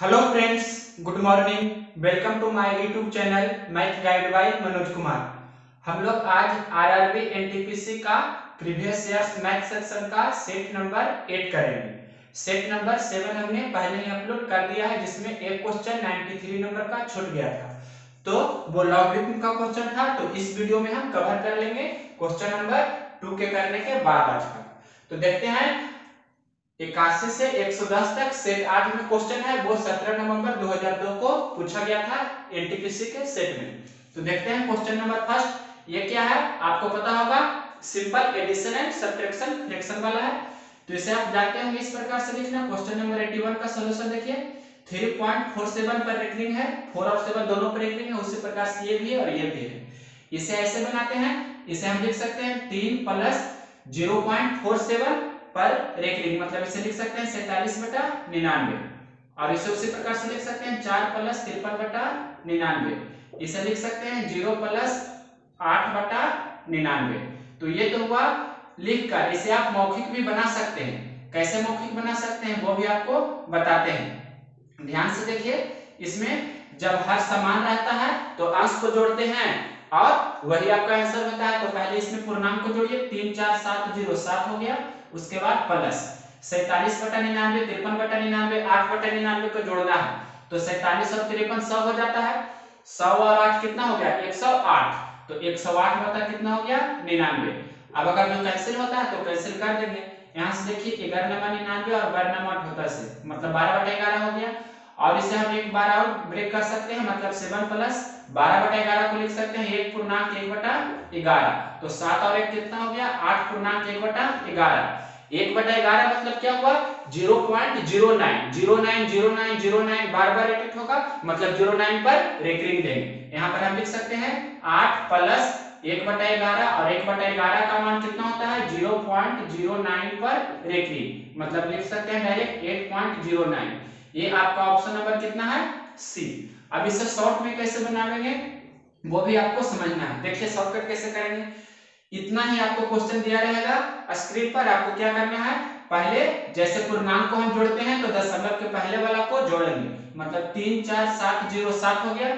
Hello friends, good morning. Welcome to my YouTube channel math guide by Manoj Kumar. हम लोग आज RRB NTPC का previous years math section का set number 8 करेंगे। Set number 7 हमने पहले ही अपलोड कर दिया है, जिसमें एक क्वेश्चन 93 नंबर का छूट गया था, तो वो लॉगरिथम का क्वेश्चन था। तो इस वीडियो में हम कवर कर लेंगे क्वेश्चन नंबर 2 के करने के बाद आज का। तो देखते हैं 81 से 110 तक सेट 8 में क्वेश्चन है, वो 17 नवंबर 2002 को पूछा गया था एनटीपीसी के सेट में। तो देखते हैं क्वेश्चन नंबर फर्स्ट, ये क्या है आपको पता होगा, simple addition and subtraction fraction वाला है। तो इसे आप जानते होंगे इस प्रकार से लिखना। क्वेश्चन नंबर 81 का सॉल्यूशन देखिए, 3.47 पर रेकरिंग है, 4 और 7 दोनों पर रेकरिंग है, उसी प्रकार से ये भी है और ये भी है। इसे ऐसे बनाते हैं, इसे हम लिख सकते हैं 3 प्लस 0.47 पर रेकरिंग, मतलब इसे लिख सकते हैं 47/99, और इसे उसी प्रकार से लिख सकते हैं 4 प्लस 53/99, इसे लिख सकते हैं 0 प्लस 8/99। तो ये तो हुआ लिखकर। इसे आप मौखिक भी बना सकते हैं, कैसे मौखिक बना सकते हैं वो भी आपको बताते हैं। ध्यान से देखिए, इसमें जब हर समान रहता है तो अंश को जोड़ते हैं और वही आपका आंसर होता है। तो पहले इसमें पूर्णांक को जोड़िए, 3 4 7 0 7 हो गया, उसके बाद प्लस 47/99, 53/99, 8/99 को जोड़ना है, तो 47 और 53 100 हो जाता है। 100 और 8 कितना हो गया 108, तो 108 बटा कितना हो गया 99। अब अगर जो कैंसिल होता है तो कैंसिल कर देंगे। यहाँ से देखिए 11×99 और 12×8 होता है, मतलब 12/11 हो गया। और इसे हम एक बार और ब्रेक कर सकते हैं, मतलब 7 प्लस 12/11 को लिख सकते हैं 1 पूर्णांक 1/11, तो 7 और 1 कितना हो गया 8 पूर्णांक 1/11। 1/11 मतलब क्या हुआ 0.09, 09 09 09 बार बार रिपीट होगा, मतलब 09 पर रेकरिंग देंगे। यहाँ पर हम लिख सकते हैं 8 प्लस 1/11, और 1/11 का मान कितना होता है 0.09 पर रेकरिंग, मतलब लिख सकते हैं डायरेक्ट 8.09। ये आपका ऑप्शन नंबर कितना है सी। अब इसे शॉर्ट में कैसे बनाएंगे वो भी आपको समझना है। देखिए शॉर्टकट कैसे करेंगे, इतना ही आपको क्वेश्चन दिया रहेगा स्क्रीन पर। आपको क्या करना है, पहले जैसे पूर्णांक को हम जोड़ते हैं तो दशमलव के पहले वाला को जोड़ेंगे, मतलब 3 4 7 0 7 हो गया।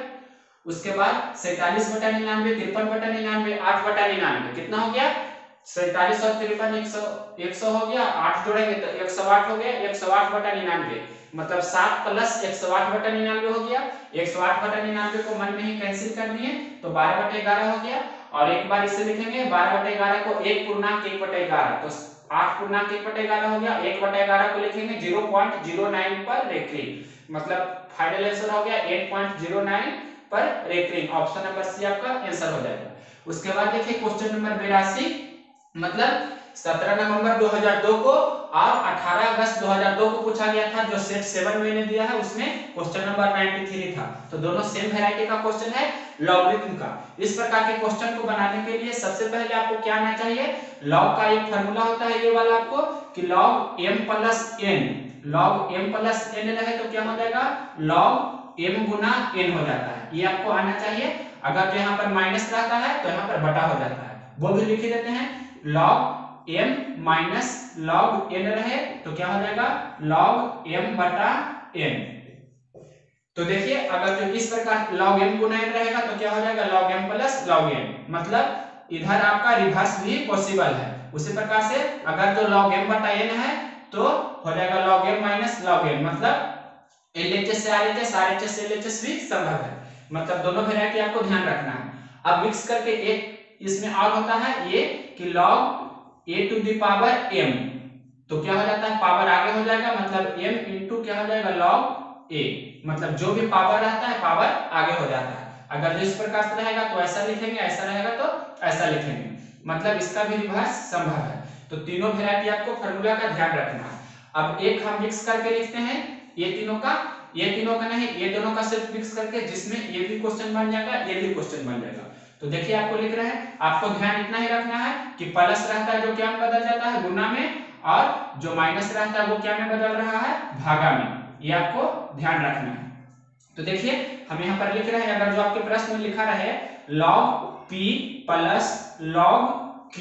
उसके बाद 47/99, 53/99, 8/99 कितना हो गया 47 और 53 100 हो गया, 8 जोड़ेंगे तो 108 हो गया, 108/99, मतलब 7 प्लस 108/99 हो गया। 108/99 को मन में ही कैंसिल कर दिए तो 12/11 हो गया। और एक बार इसे लिखेंगे 12/11 को 1 पूर्णांक 1/11, तो 8 पूर्णांक 1/11 हो गया। 1/11 को लिखेंगे 0.09 पर रेकरिंग, मतलब फाइनल आंसर हो गया 8.09 पर रेकरिंग। ऑप्शन नंबर सी आपका आंसर हो जाएगा। उसके बाद देखिए क्वेश्चन नंबर 82, मतलब 17 नवंबर 2002 को और 18 अगस्त 2002 को पूछा गया था। जो सेट 7 मैंने दिया है उसमें क्वेश्चन नंबर 93 था, तो दोनों सेम वैरायटी का क्वेश्चन है लॉगरिथम का। इस प्रकार के क्वेश्चन को बनाने के लिए सबसे पहले आपको क्या आना चाहिए, लॉग का एक फार्मूला होता है ये वाला आपको, कि log m plus n, log m plus n रहे तो क्या हो जाएगा लॉग m गुना n हो जाता है, ये आपको आना चाहिए। अगर जो यहाँ पर माइनस रहता है तो यहाँ पर बटा हो जाता है, वो भी लिख देते हैं। Log m minus log n रहे तो क्या हो जाएगा लॉग m बटा n। तो देखिए अगर जो इस प्रकार log m गुना n रहेगा तो क्या हो जाएगा log m plus log n, मतलब इधर आपका रिवर्स भी पॉसिबल है। उसी प्रकार से अगर जो log m बटा n है तो हो जाएगा log m minus log n, मतलब LHS से RHS, RHS से LHS भी संभव है, मतलब दोनों वैरायटी आपको ध्यान रखना है। अब मिक्स करके एक इसमें और होता है ये कि log a to the power m, तो क्या हो जाता है पावर आगे हो जाएगा, मतलब m इंटू क्या हो जाएगा log a, मतलब जो भी पावर रहता है पावर आगे हो जाता है। अगर जो इस प्रकार से रहेगा तो ऐसा लिखेंगे, ऐसा रहेगा तो ऐसा लिखेंगे, मतलब इसका भी रिवर्स संभव है। तो तीनों वैरायटी आपको फार्मूला का ध्यान रखना है। अब एक हम मिक्स करके लिखते हैं, ये तीनों का नहीं, ये दोनों का सिर्फ मिक्स करके, जिसमें ये भी क्वेश्चन बन जाएगा ये भी क्वेश्चन बन जाएगा। तो देखिए आपको लिख रहे हैं, आपको ध्यान इतना ही रखना है कि प्लस रहता है जो क्या में बदल जाता है गुना में, और जो माइनस रहता है वो क्या में बदल रहा है भागा में, ये आपको ध्यान रखना है। तो देखिए हम यहाँ पर लिख रहे हैं, अगर जो आपके प्रश्न में लिखा रहे log p plus log q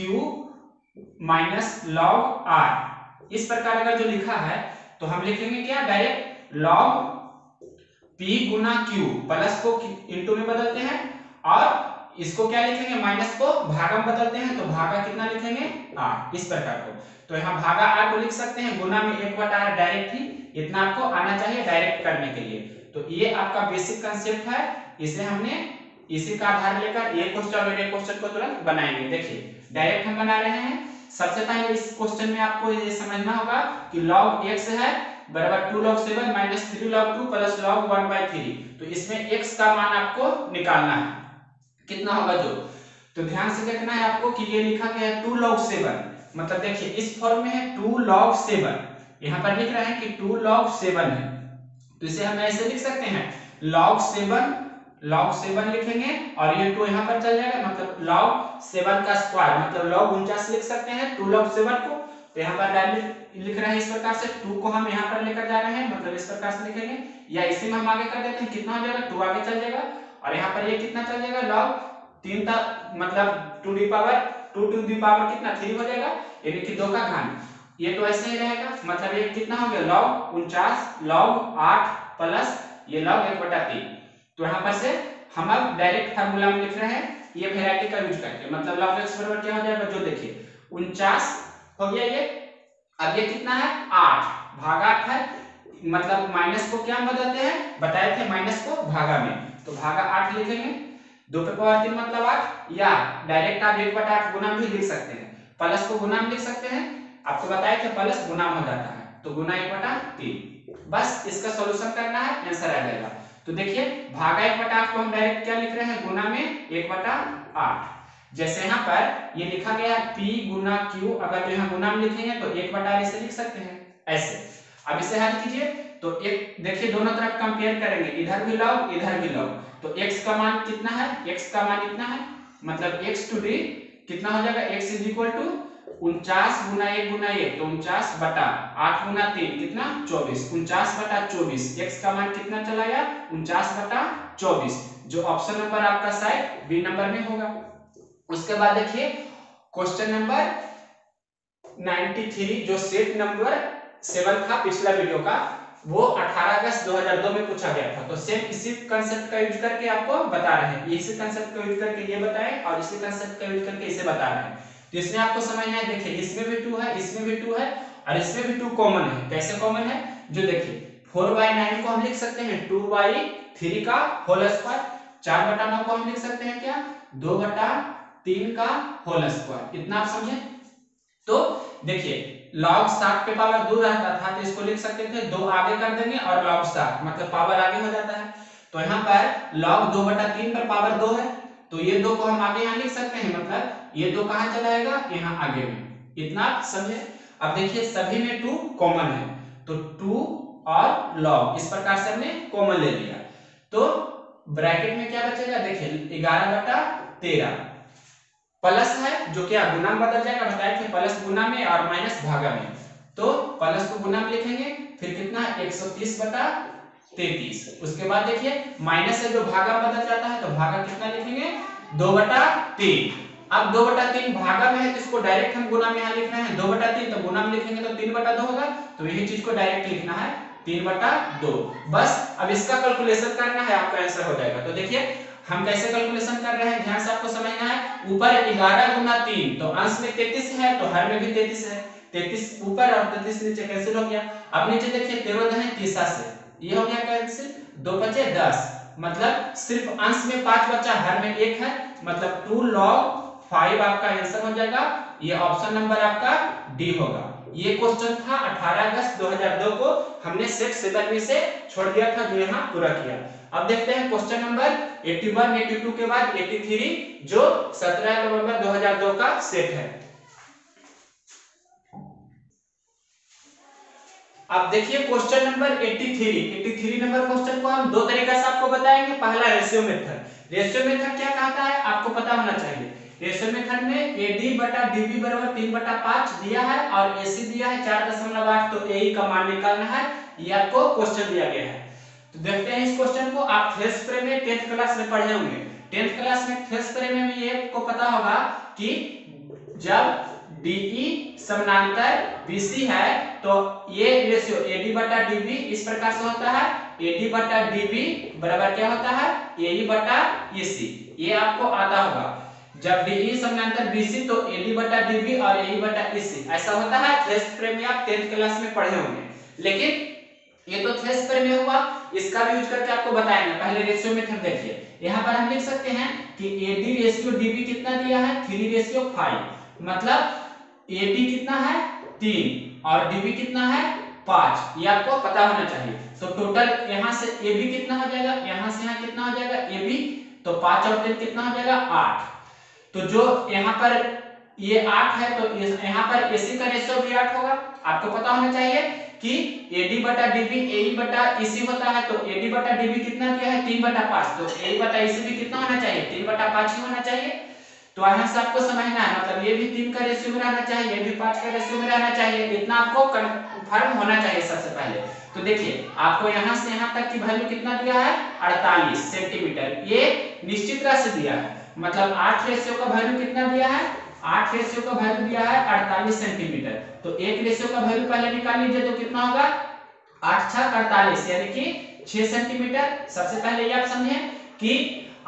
minus log r, इस प्रकार अगर जो लिखा है तो हम लिखेंगे क्या डायरेक्ट log P गुना Q, प्लस को इंटू में बदलते हैं और इसको क्या लिखेंगे, माइनस को भागा में बदलते हैं, तो भागा कितना लिखेंगे 8, इस प्रकार को। तो यहाँ भागा 8 को लिख सकते हैं, गुना में 1/8 डायरेक्ट ही, इतना आपको आना चाहिए डायरेक्ट करने के लिए। तो ये आपका बेसिक कंसेप्ट है, इसे हमने इसी का आधार लेकर ये क्वेश्चन और ये क्वेश्चन को तुरंत बनाएंगे। देखिए डायरेक्ट हम बना रहे हैं। सबसे पहले इस क्वेश्चन में आपको ये समझना होगा कि log x है बराबर 2 log 7 minus 3 log 2 plus log 1/3। तो इसमें x का मान आपको निकालना है, कितना होगा जो। तो ध्यान से देखना है आपको कि ये लिखा गया है 2 log 7, मतलब देखिए इस फॉर्म में है 2 log 7, यहाँ पर लिख रहे हैं कि 2 log 7 है, तो इसे हम ऐसे लिख सकते हैं log 7 लिखेंगे और ये 2 यहाँ पर चल जाएगा, मतलब log 7 का स्क्वायर, मतलब log 49 लिख सकते हैं 2 log 7 को। तो यहाँ पर डायरेक्ट लिख रहे हैं इस प्रकार से, 2 को हम यहाँ पर लेकर जा रहे हैं, मतलब इस प्रकार से लिखेंगे, या इसी में हम आगे कर देते हैं, कितना हो जाएगा 2 आगे चल जाएगा और यहाँ पर ये कितना चल जाएगा log 3 का, मतलब 2 टू दी पावर कितना 3 हो जाएगा, यानी कि 2 का घन। ये तो ऐसे ही रहेगा, मतलब ये कितना हो गया log 49 log 8 प्लस ये log 1/3। तो यहाँ पर से हम अब डायरेक्ट फार्मूला में लिख रहे हैं ये वेराइटी का यूज करके, मतलब log x बराबर क्या हो जाएगा, जो देखिए 49 हो गया ये, अब ये कितना है 8 भागा 8 है, मतलब माइनस को क्या बदलते हैं, बताए थे माइनस को भागा में, तो भागा 8 लिखेंगे, 2 पे पावर 3 मतलब 8, या डायरेक्ट आप 1/8 गुना भी लिख सकते हैं, प्लस को गुना में लिख सकते हैं, आपको बताए थे प्लस गुना हो जाता है, तो गुना 1/3। बस इसका सॉल्यूशन करना है, आंसर आ जाएगा। तो देखिए भागा 1/8 को हम डायरेक्ट क्या लिख रहे हैं, गुना में 1/8। जैसे यहाँ पर ये लिखा गया है P गुना Q, अगर यहाँ गुना में लिखेंगे तो 1/8 इसे लिख सकते हैं ऐसे। अब इसे हल कीजिए, तो एक देखिए दोनों तरफ कंपेयर करेंगे, इधर भी log इधर भी log, तो x का मान कितना है, x का मान इतना है, मतलब x टू d कितना हो जाएगा, x इज इक्वल टू 49 गुना 1 गुना 1, तो 49 बटा 8 गुना 3 कितना 24, 49 बटा 24, x का मान कितना चला गया 49 बटा 24, जो ऑप्शन नंबर आपका शायद बी नंबर में होगा। उसके बाद देखिए क्वेश्चन नंबर 93 जो सेट नंबर 7 था पिछला वीडियो का, वो 18 अगस्त 2002 में पूछा गया था। तो सेम इसी कंसेप्ट का यूज करके आपको बता रहे हैं, इसी कंसेप्ट का यूज करके ये बताएं और इसी कंसेप्ट का यूज करके इसे बता रहे हैं। तो इसमें आपको समझना है, देखिए इसमें भी 2 है, इसमें भी 2 है और इसमें भी 2 कॉमन है। कैसे कॉमन है, जो देखिए 4/9 को हम लिख सकते हैं 2/3 का होल स्क्वायर, 4/9 को हम लिख सकते हैं क्या 2/3 का होल स्क्वायर, इतना आप समझे। तो देखिए log 7 पे पावर 2 रहता था, तो इसको लिख सकते थे 2 आगे कर देंगे और log 7 मतलब पावर आगे हो जाता है। तो यहाँ पर log 2/3 पर पावर 2 है, तो ये 2 को हम आगे यहाँ लिख सकते हैं, मतलब ये 2 कहाँ चला जाएगा, यहाँ आगे में, इतना आप समझे। अब देखिए सभी में 2 कॉमन है, तो 2 और log इस प्रकार से हमने कॉमन ले लिया, तो ब्रैकेट में क्या बचेगा, देखिए 11/13 प्लस है जो क्या गुना में बदल जाएगा, बताए थे प्लस गुना में और माइनस भागा में, तो प्लस को गुना में लिखेंगे, फिर कितना 130/33। उसके बाद देखिए माइनस है जो भागा में बदल जाता है, तो भागा कितना लिखेंगे 2/3। अब 2/3 भागा में है तो इसको डायरेक्ट हम गुना में यहाँ लिख रहे हैं 2/3, तो गुना में लिखेंगे तो 3/2 होगा, तो यही चीज को डायरेक्ट लिखना है 3/2। बस अब इसका कैलकुलेशन करना है, आपका आंसर हो जाएगा। तो देखिए हम कैसे कैलकुलेशन कर रहे हैं, ध्यान से आपको समझना है। ऊपर 11 गुना 3, तो अंश में 33 है, तो हर में भी 33 है, 33 ऊपर और 33 नीचे कैंसिल हो गया। अब नीचे देखिए 13 है 30 से, ये हो गया कैंसिल, 2 बचे 10, मतलब सिर्फ अंश में 5 बचा, हर में 1 है, मतलब 2 log 5 आपका आंसर हो जाएगा। ये ऑप्शन नंबर आपका डी होगा। ये क्वेश्चन था 18 अगस्त 2002 को, हमने सेट 7 में से छोड़ दिया था, जो यहाँ पूरा किया। अब देखते हैं क्वेश्चन नंबर 81 82 के बाद 83 जो 17 नवंबर 2002 का सेट है। अब देखिए क्वेश्चन नंबर 83 नंबर क्वेश्चन को हम 2 तरीका से आपको बताएंगे। पहला रेशियो मेथड। रेशियो मेथड क्या कहता है आपको पता होना चाहिए। रेशियो मेथड में AD बटा DB बराबर 3/5 दिया है और AC दिया है 4.8, तो AE का मान निकालना है, ये आपको क्वेश्चन दिया गया है। तो देखते हैं इस क्वेश्चन को। आप थेस प्रे में 10th क्लास में पढ़े होंगे, 10th क्लास में थेस प्रे में भी ये आपको पता होगा कि जब DE समानांतर BC है तो ये रेशियो AD बटा DB इस प्रकार से होता है। AD बटा DB बराबर क्या होता है AE बटा EC। ये आपको आता होगा जब DE समानांतर BC तो AD बटा DB और AE बटा EC ऐसा होता है। थ्रेस फ्रेम में आप 10th क्लास में पढ़े होंगे, लेकिन ये तो थ्रेस फ्रेम में हुआ, इसका भी यूज करके आपको बताएंगे। पहले रेशियो मेथड देखिए, यहाँ पर हम लिख सकते हैं कि AD रेशियो DB कितना दिया है 3:5, मतलब AD कितना है 3 और DB कितना है 5, ये आपको पता होना चाहिए। तो टोटल यहाँ से AB कितना हो जाएगा, यहाँ से यहाँ कितना हो जाएगा AB, तो 5 और 3 कितना हो जाएगा 8। तो जो यहाँ पर ये 8 है तो यहाँ पर AC का रेशियो भी 8 होगा। आपको पता होना चाहिए कि AD बटा DB AE बटा EC होता है, तो AD बटा DB कितना दिया है 3/5, तो AE बटा EC भी कितना होना चाहिए 3/5 ही होना चाहिए। तो यहाँ से आपको समझना है, मतलब ये भी 3 का रेशियो में रहना चाहिए, ये भी 5 का रेशियो में रहना चाहिए, इतना आपको कंफर्म होना चाहिए सबसे पहले। तो देखिए आपको यहाँ से यहाँ तक की वैल्यू कितना दिया है 48 सेंटीमीटर, ये निश्चित तरह से दिया है, मतलब 8 रेशियो का वैल्यू कितना दिया है 8 रेशियो का वैल्यू दिया है 48 सेंटीमीटर। तो एक रेशियो का वैल्यू पहले निकाल लीजिए तो कितना होगा 8 × 48 यानी कि 6 सेंटीमीटर। सबसे पहले ये आप समझे कि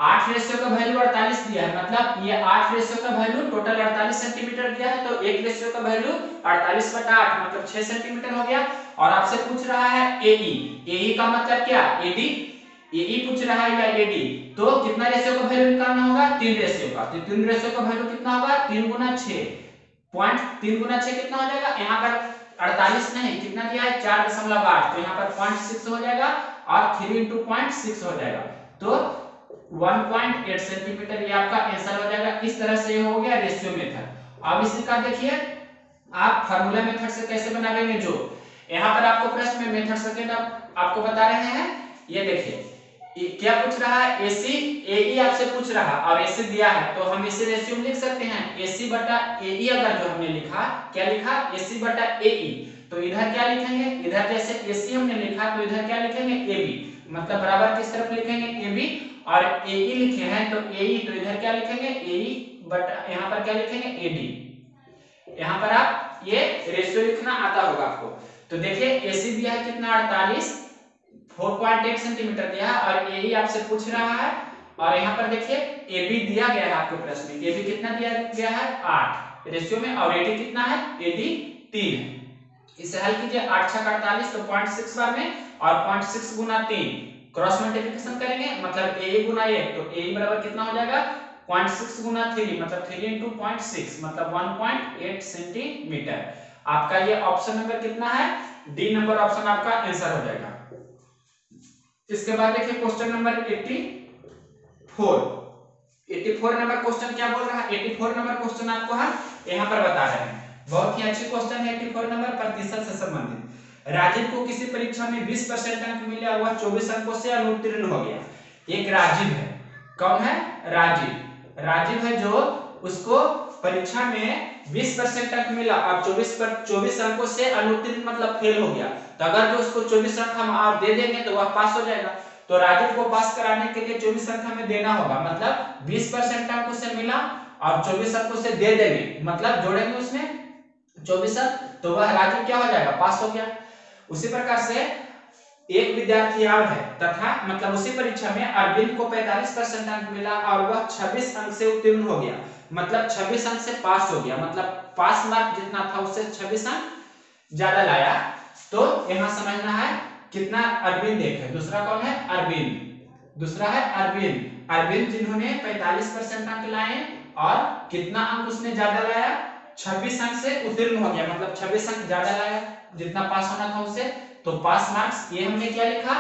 8 रेशियो का वैल्यू 48 दिया है, मतलब ये 8 रेशियो का वैल्यू टोटल 48 सेंटीमीटर दिया है, तो एक रेशियो का वैल्यू 48/8 मतलब 6 सेंटीमीटर हो गया। और आपसे पूछ रहा है AE का मतलब क्या AE पूछ रहा है या AD, तो कितना रेशियो का वैल्यू निकालना होगा 3 रेशियो का, तो 3 रेशियो का वैल्यू कितना होगा 3 × 6, पॉइंट 3 × 6 कितना हो जाएगा, यहाँ पर 48 नहीं कितना दिया है 4.8, तो यहाँ पर 0.6 हो जाएगा और 3 × 0.6 हो जाएगा, तो 1.8 सेंटीमीटर ये आपका आंसर हो जाएगा। इस तरह से ये हो गया रेशियो मेथड। अब इसी का देखिए आप फार्मूला मेथड से कैसे बनाएंगे, जो यहाँ पर आपको प्रश्न में मेथड सेकंड आपको बता रहे हैं। ये देखिए क्या पूछ रहा है AC AE आपसे पूछ रहा है और AC दिया है, तो हम इसे रेशियो में लिख सकते हैं AC बटा AE। अगर जो हमने लिखा क्या लिखा AC बटा AE, तो इधर क्या लिखेंगे, इधर जैसे AC हमने लिखा तो इधर क्या लिखेंगे AB, मतलब बराबर किस तरफ लिखेंगे AB, और AE लिखे हैं तो AE, तो इधर क्या लिखेंगे AE बटा यहाँ पर क्या लिखेंगे AD। यहाँ पर आप ये रेशियो लिखना आता होगा आपको। तो देखिए AC दिया है कितना 48 4.8 सेंटीमीटर दिया है और AE आपसे पूछ रहा है, और यहाँ पर देखिए AB दिया गया है आपको प्रश्न में, AB कितना दिया गया है 8 रेशियो में, और AD कितना है AD 3 है। इसे हल कीजिए 8 × 48 तो 0.6 बार में, और 0.6 × 3 क्रॉस मल्टीप्लिकेशन करेंगे, मतलब AE × 1 तो AE बराबर कितना हो जाएगा 0.6 × 3 मतलब 3 × 0.6 मतलब 1.8 सेंटीमीटर। आपका ये ऑप्शन नंबर कितना है D नंबर ऑप्शन आपका आंसर हो जाएगा। इसके बाद देखिए क्वेश्चन नंबर 84 नंबर क्वेश्चन क्या बोल रहा है। 84 नंबर क्वेश्चन आपको हम यहाँ पर बता रहे हैं, बहुत ही अच्छी क्वेश्चन है। 84 नंबर प्रतिशत से संबंधित। राजीव को किसी परीक्षा में 20% अंक मिले और वह 24 अंकों से अनुत्तीर्ण हो गया। एक राजीव है, कौन है राजीव है जो उसको परीक्षा में 20% अंक मिला और 24 अंकों से अनुत्तीर्ण मतलब फेल हो गया। तो अगर जो उसको 24 अंक हम और दे देंगे तो वह पास हो जाएगा। तो राजीव को पास कराने के लिए 24 अंक हमें देना होगा, मतलब 20% अंक उसे मिला और 24 अंक उसे दे देंगे, मतलब जोड़ेंगे उसमें 24 अंक, तो वह राजीव क्या हो जाएगा पास हो गया। उसी प्रकार से एक विद्यार्थी और है तथा मतलब उसी परीक्षा में अरविंद को 45% अंक मिला और वह 26 अंक से उत्तीर्ण हो गया, मतलब 26 अंक से पास हो गया, मतलब पास मार्क जितना था उससे 26 अंक ज्यादा लाया। तो यहाँ समझना है कितना अरविंद एक है, दूसरा कौन है अरविंद, दूसरा है अरविंद जिन्होंने 45% अंक लाए और कितना अंक उसने ज्यादा लाया 26 अंक से उत्तीर्ण हो गया, मतलब 26 अंक ज्यादा लाया जितना पास होना था उससे। तो पास मार्क्स ये हमने क्या लिखा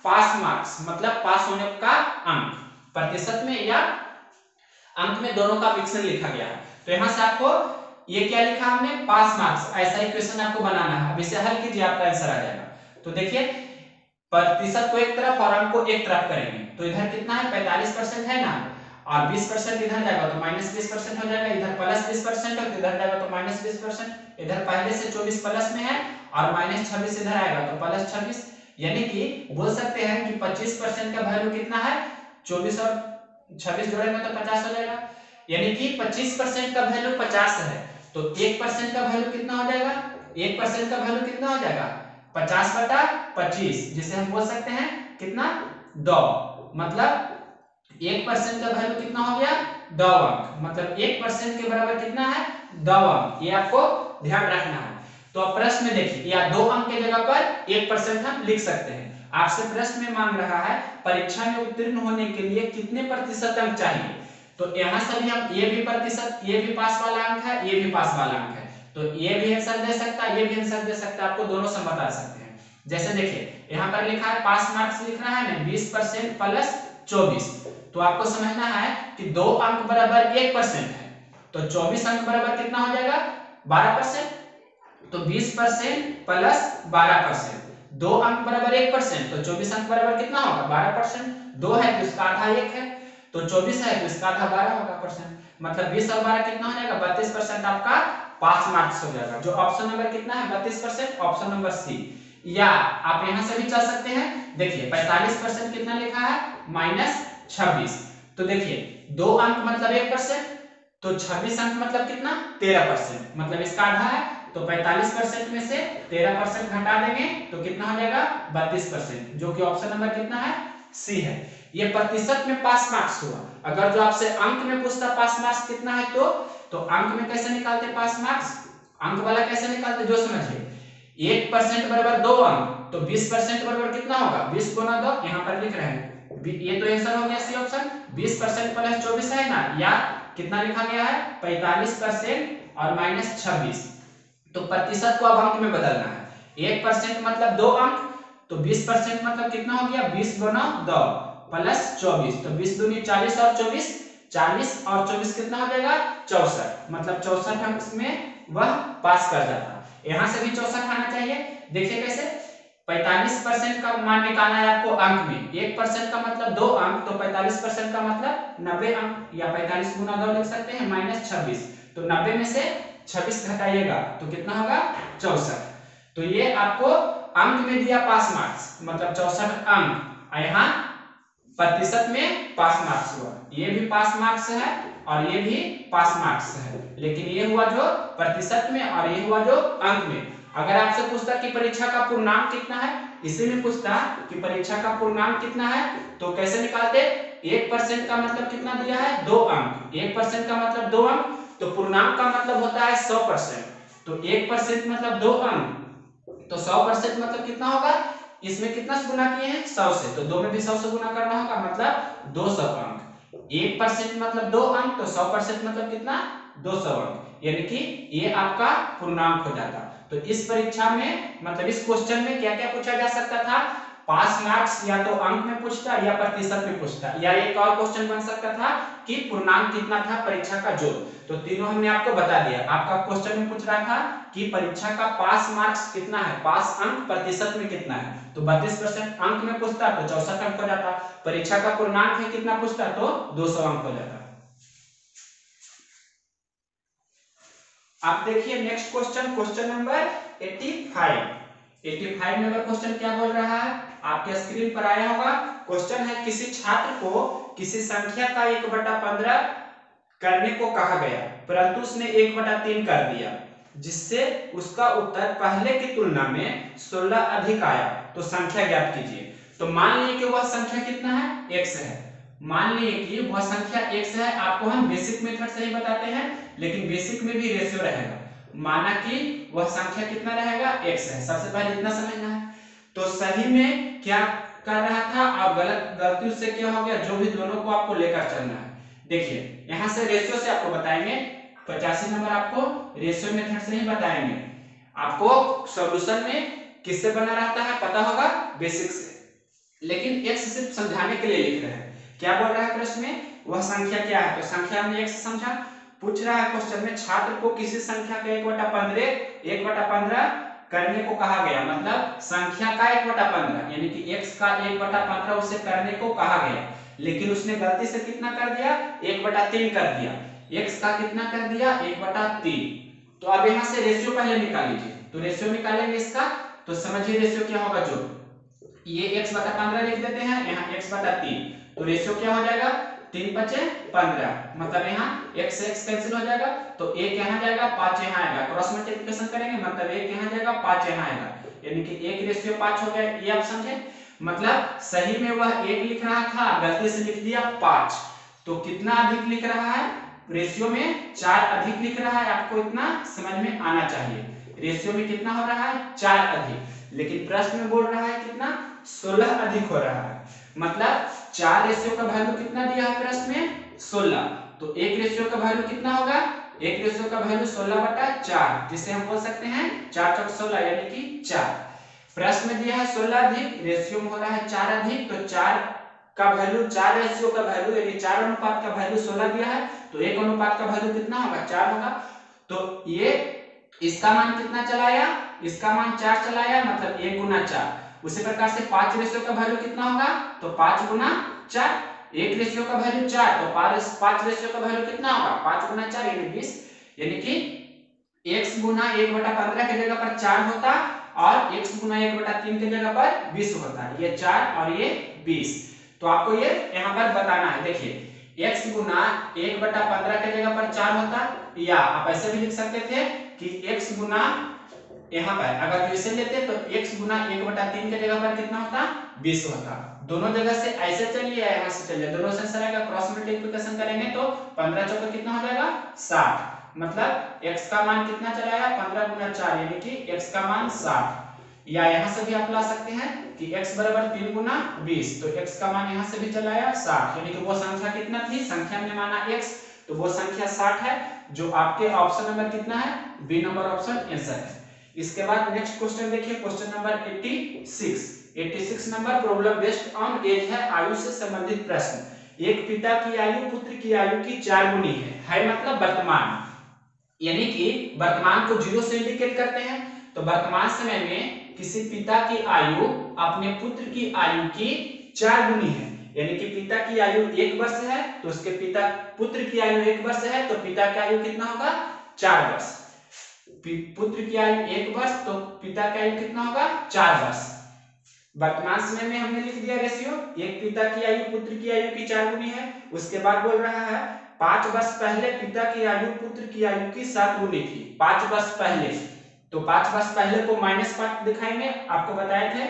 पास मार्क्स मतलब पास होने का अंक, प्रतिशत में या अंक में दोनों का मिक्सर लिखा गया है। तो यहाँ से आपको ये क्या लिखा हमने पास मार्क्स, ऐसा इक्वेशन आपको बनाना है। अब इसे हल कीजिए आपका आंसर आ जाएगा। तो देखिए प्रतिशत को एक तरफ और अंक को एक तरफ करेंगे, तो इधर कितना है 45% है ना, और 20% इधर जाएगा तो -20% हो जाएगा, इधर +20% है तो इधर जाएगा तो -20%, इधर पहले से 24 प्लस में है और -26 इधर आएगा तो +26, यानी कि बोल सकते हैं कि 25% का वैल्यू कितना है 24 और 26 जोड़ेंगे तो 50 हो जाएगा, यानी कि 25% का वैल्यू 50 है। तो 1% का वैल्यू कितना हो जाएगा? 1% का वैल्यू कितना हो जाएगा? 50/25, जिसे हम बोल सकते हैं कितना? 2। मतलब 1% का वैल्यू कितना हो गया? 2 अंक। मतलब 1% के बराबर कितना है? 2 अंक। ये आपको ध्यान रखना है। तो अब प्रश्न में देखिए, या 2 अंक के जगह पर 1% हम लिख सकते हैं। आपसे प्रश्न में मांग रहा है परीक्षा में उत्तीर्ण होने के लिए कितने प्रतिशत अंक चाहिए। तो यहां से भी हम ये भी प्रतिशत, ये भी पास वाला अंक है, ये भी पास वाला अंक है, तो ये भी आंसर दे सकता है, ये भी आंसर दे सकता है। आपको दोनों से बता सकते हैं। जैसे देखिए यहाँ पर लिखा है पास मार्क्स लिख रहा है ना, 20% प्लस 24। तो आपको समझना है कि 2 अंक बराबर 1% है, तो 24 अंक बराबर कितना हो जाएगा? 12%। तो 20% प्लस 12%, 2 अंक बराबर 1%, तो 24 अंक बराबर कितना होगा? 12%। 2 है तो इसका आधा 1 है, तो 24 है तो इसका आधा 12 होगा परसेंट। मतलब 20 और 12 कितना हो जाएगा? 32% आपका पास मार्क्स हो जाएगा। जो ऑप्शन नंबर कितना है? 32%, ऑप्शन नंबर सी। या आप यहां से भी चल सकते हैं। देखिए 45% कितना लिखा है? -26। तो देखिए 2 अंक मतलब 1%, तो 26 अंक मतलब कितना? 13%। मतलब इसका आधा है, तो 45% में से 13% घटा देंगे तो कितना हो जाएगा? 32%, जो कि ऑप्शन नंबर कितना है? सी है। ये प्रतिशत में पास मार्क्स हुआ। अगर जो आपसे अंक में पूछता पास मार्क्स कितना है, तो अंक में कैसे निकालते पास मार्क्स? अंक वाला कैसे निकालते, जो समझिए। 1% बराबर 2 अंक, तो 20% बराबर कितना होगा? 20 गुना 2, यहाँ पर लिख रहे हैं। ये तो आंसर हो गया सी ऑप्शन। 20% प्लस 24 है ना, या कितना लिखा गया है? 45% और -26। तो प्रतिशत को अब अंक में बदलना है। 1% मतलब 2 अंक, तो 20% मतलब कितना हो गया? 20 गुना 2 प्लस 24, तो 20 दूनी 40 और 24, 40 और 24 कितना हो जाएगा? 64। मतलब 64 अंक में वह पास कर जाता। यहां से भी 64 आना चाहिए। देखिए कैसे? 45% का मान निकालना है आपको अंक में। 1% का मतलब 2 अंक, तो 45% का मतलब 90 अंक, या 45 गुना 2 लिख सकते हैं, -26। तो 90 में से 26 घटाइएगा तो कितना होगा? 64। तो ये आपको अंक में दिया पास मार्क्स, मतलब 64 अंक। यहाँ प्रतिशत में पास मार्क्स हुआ। ये भी पास मार्क्स है और ये भी पास मार्क्स है, लेकिन ये हुआ जो प्रतिशत में और ये हुआ जो अंक में। अगर आपसे पूछता कि परीक्षा का पूर्णांक कितना है, इसी में पूछता कि परीक्षा का पूर्णांक कितना है, तो कैसे निकालते? 1% का मतलब कितना दिया है? 2 अंक। 1% का मतलब 2 अंक, तो पूर्णांक का मतलब होता है 100%। तो 1% मतलब 2 अंक, तो 100% मतलब कितना होगा? इसमें कितना से गुना किए हैं? 100 से, तो 2 में भी 100 से गुना करना होगा, मतलब 200 अंक। 1% मतलब 2 अंक, तो 100% मतलब कितना? 200 अंक, यानी कि ये आपका पूर्णांक हो जाता। तो इस परीक्षा में, मतलब इस क्वेश्चन में क्या क्या पूछा जा सकता था? पास मार्क्स या तो अंक में पूछता या प्रतिशत में पूछता, या एक और क्वेश्चन बन सकता था कि पूर्णांक कितना था परीक्षा का जोड़। तो तीनों हमने आपको बता दिया। आपका क्वेश्चन में पूछ रहा था कि परीक्षा का पास मार्क्स कितना है, पास अंक प्रतिशत में कितना है, तो 32% अंक में पूछता तो 64 अंक हो जाता। परीक्षा का पूर्णांक है कितना पूछता, तो 200 अंक हो जाता। आप देखिए next question, question number 85 number question क्या बोल रहा है, आपके स्क्रीन पर आया होगा। क्वेश्चन है किसी छात्र को किसी संख्या का 1/15 करने को कहा गया, परंतु उसने 1/3 कर दिया, जिससे उसका उत्तर पहले की तुलना में 16 अधिक आया, तो संख्या ज्ञात कीजिए। तो मान लीजिए कि वह संख्या कितना है? x है। मान लीजिए कि वह संख्या x है। आपको हम बेसिक मेथड से ही बताते हैं, लेकिन बेसिक में भी रेशियो रहेगा। माना कि वह संख्या कितना रहेगा? x है। सबसे पहले इतना समझना है। तो सही में क्या कर रहा था और गलती उससे क्या हो गया, जो भी दोनों को आपको लेकर चलना है। देखिए यहां से रेशियो से आपको बताएंगे, 85 नंबर आपको रेशियो मेथड से ही बताएंगे। आपको सॉल्यूशन में किससे बना रहता है पता होगा? बेसिक से। लेकिन x सिर्फ समझाने के लिए लिख रहे हैं। क्या बोल रहा है प्रश्न में? वह संख्या क्या है, तो संख्या हमने x समझा। पूछ रहा है क्वेश्चन में छात्र को किसी संख्या का 1/15 करने को कहा गया, मतलब संख्या का 1/15 यानी कि x का 1/15 उसे करने को कहा गया, लेकिन उसने गलती से कितना कर दिया? 1/3 कर दिया। x का कितना कर दिया? 1/3। तो अब यहां से रेशियो पहले निकाल लीजिए। तो रेशियो निकालेंगे इसका, तो समझिए रेशियो क्या होगा। जो ये x/15 लिख देते हैं, यहाँ x/3, तो रेशियो क्या हो जाएगा? 3 बचे 15, मतलब यहाँ x से x कैंसिल हो जाएगा, तो 1 यहाँ जाएगा 5 यहाँ आएगा, क्रॉस मल्टीप्लिकेशन करेंगे मतलब 1 यहाँ जाएगा 5 यहाँ आएगा, यानी कि 1:5 हो गया। ये आप समझे, मतलब सही में वह 1 लिख रहा था, गलती से लिख दिया 5, तो कितना अधिक लिख रहा है, रेशियो में 4 अधिक लिख रहा है। आपको इतना समझ में आना चाहिए, रेशियो में कितना हो रहा है 4 अधिक, लेकिन प्रश्न में बोल रहा है कितना 16 अधिक हो रहा है, मतलब 4 रेशियो का वैल्यू कितना दिया है प्रश्न में 16, तो 1 रेशियो का वैल्यू कितना होगा, 1 रेशियो का वैल्यू 16/4, जिसे हम बोल सकते हैं 4 चौक 16 यानी कि 4। प्रश्न में दिया है 16 अधिक, रेशियो में हो रहा है 4 अधिक, तो 4 का वैल्यू 4 रेशियो का वैल्यू यानी 4 अनुपात का वैल्यू 16 दिया है, तो 1 अनुपात का वैल्यू कितना होगा 4 होगा। तो ये इसका मान कितना चलाया, इसका मान 4 चलाया, मतलब 1 गुना 4। उसी प्रकार से 5 रेशियो का वैल्यू कितना होगा, तो 5 गुना 4, 1 रेशियो का वैल्यू 4, तो 5 रेशियो का वैल्यू कितना होगा 5 गुना 4 यानी 20, यानी कि x गुना 1/15 के जगह पर 4 होता और x गुना 1/3 के जगह पर 20 होता, ये 4 और ये 20। तो आपको ये यहाँ पर बताना है, देखिए x गुना 1/15 के जगह पर 4 होता, या आप ऐसे भी लिख सकते थे कि x गुना, यहाँ पर अगर इसे लेते तो x गुना 1/3 के जगह पर कितना होता 20 होता। दोनों जगह से ऐसे चलिए, यहाँ से चलिए, दोनों से सरेगा, क्रॉस मल्टीप्लिकेशन करेंगे तो 15 चौके कितना हो जाएगा 60, मतलब x का मान कितना चलाया 15 गुना 4 यानी कि x का मान 60। या यहाँ से भी आप ला सकते हैं कि x बराबर 3 गुना 20, तो x का मान यहाँ से भी चलाया 60, यानी कि वो संख्या कितना थी, संख्या में माना x, तो वो संख्या 60 है, जो आपके ऑप्शन नंबर कितना है, बी नंबर ऑप्शन आंसर है। इसके बाद नेक्स्ट क्वेश्चन देखिए, question number 86 number, problem based on age है, आयु से संबंधित प्रश्न। एक पिता की आयु पुत्र की आयु की 4 गुनी है मतलब वर्तमान, यानी कि वर्तमान को 0 से इंडिकेट करते हैं, तो वर्तमान समय में किसी पिता की आयु अपने पुत्र की आयु की 4 गुनी है, यानी कि पिता की आयु 1 वर्ष है, तो उसके पुत्र की आयु 1 वर्ष है, तो पिता की आयु कितना होगा 4 वर्ष। पुत्र की आयु 1 वर्ष, तो पिता की आयु कितना होगा 4 वर्ष। वर्तमान समय में हमने लिख दिया रेशियो, एक पिता की आयु पुत्र की आयु की 4 गुनी है। उसके बाद बोल रहा है 5 वर्ष पहले पिता की आयु पुत्र की आयु की 7 गुनी थी, 5 वर्ष पहले, तो 5 वर्ष पहले को -5 दिखाएंगे, आपको बताए थे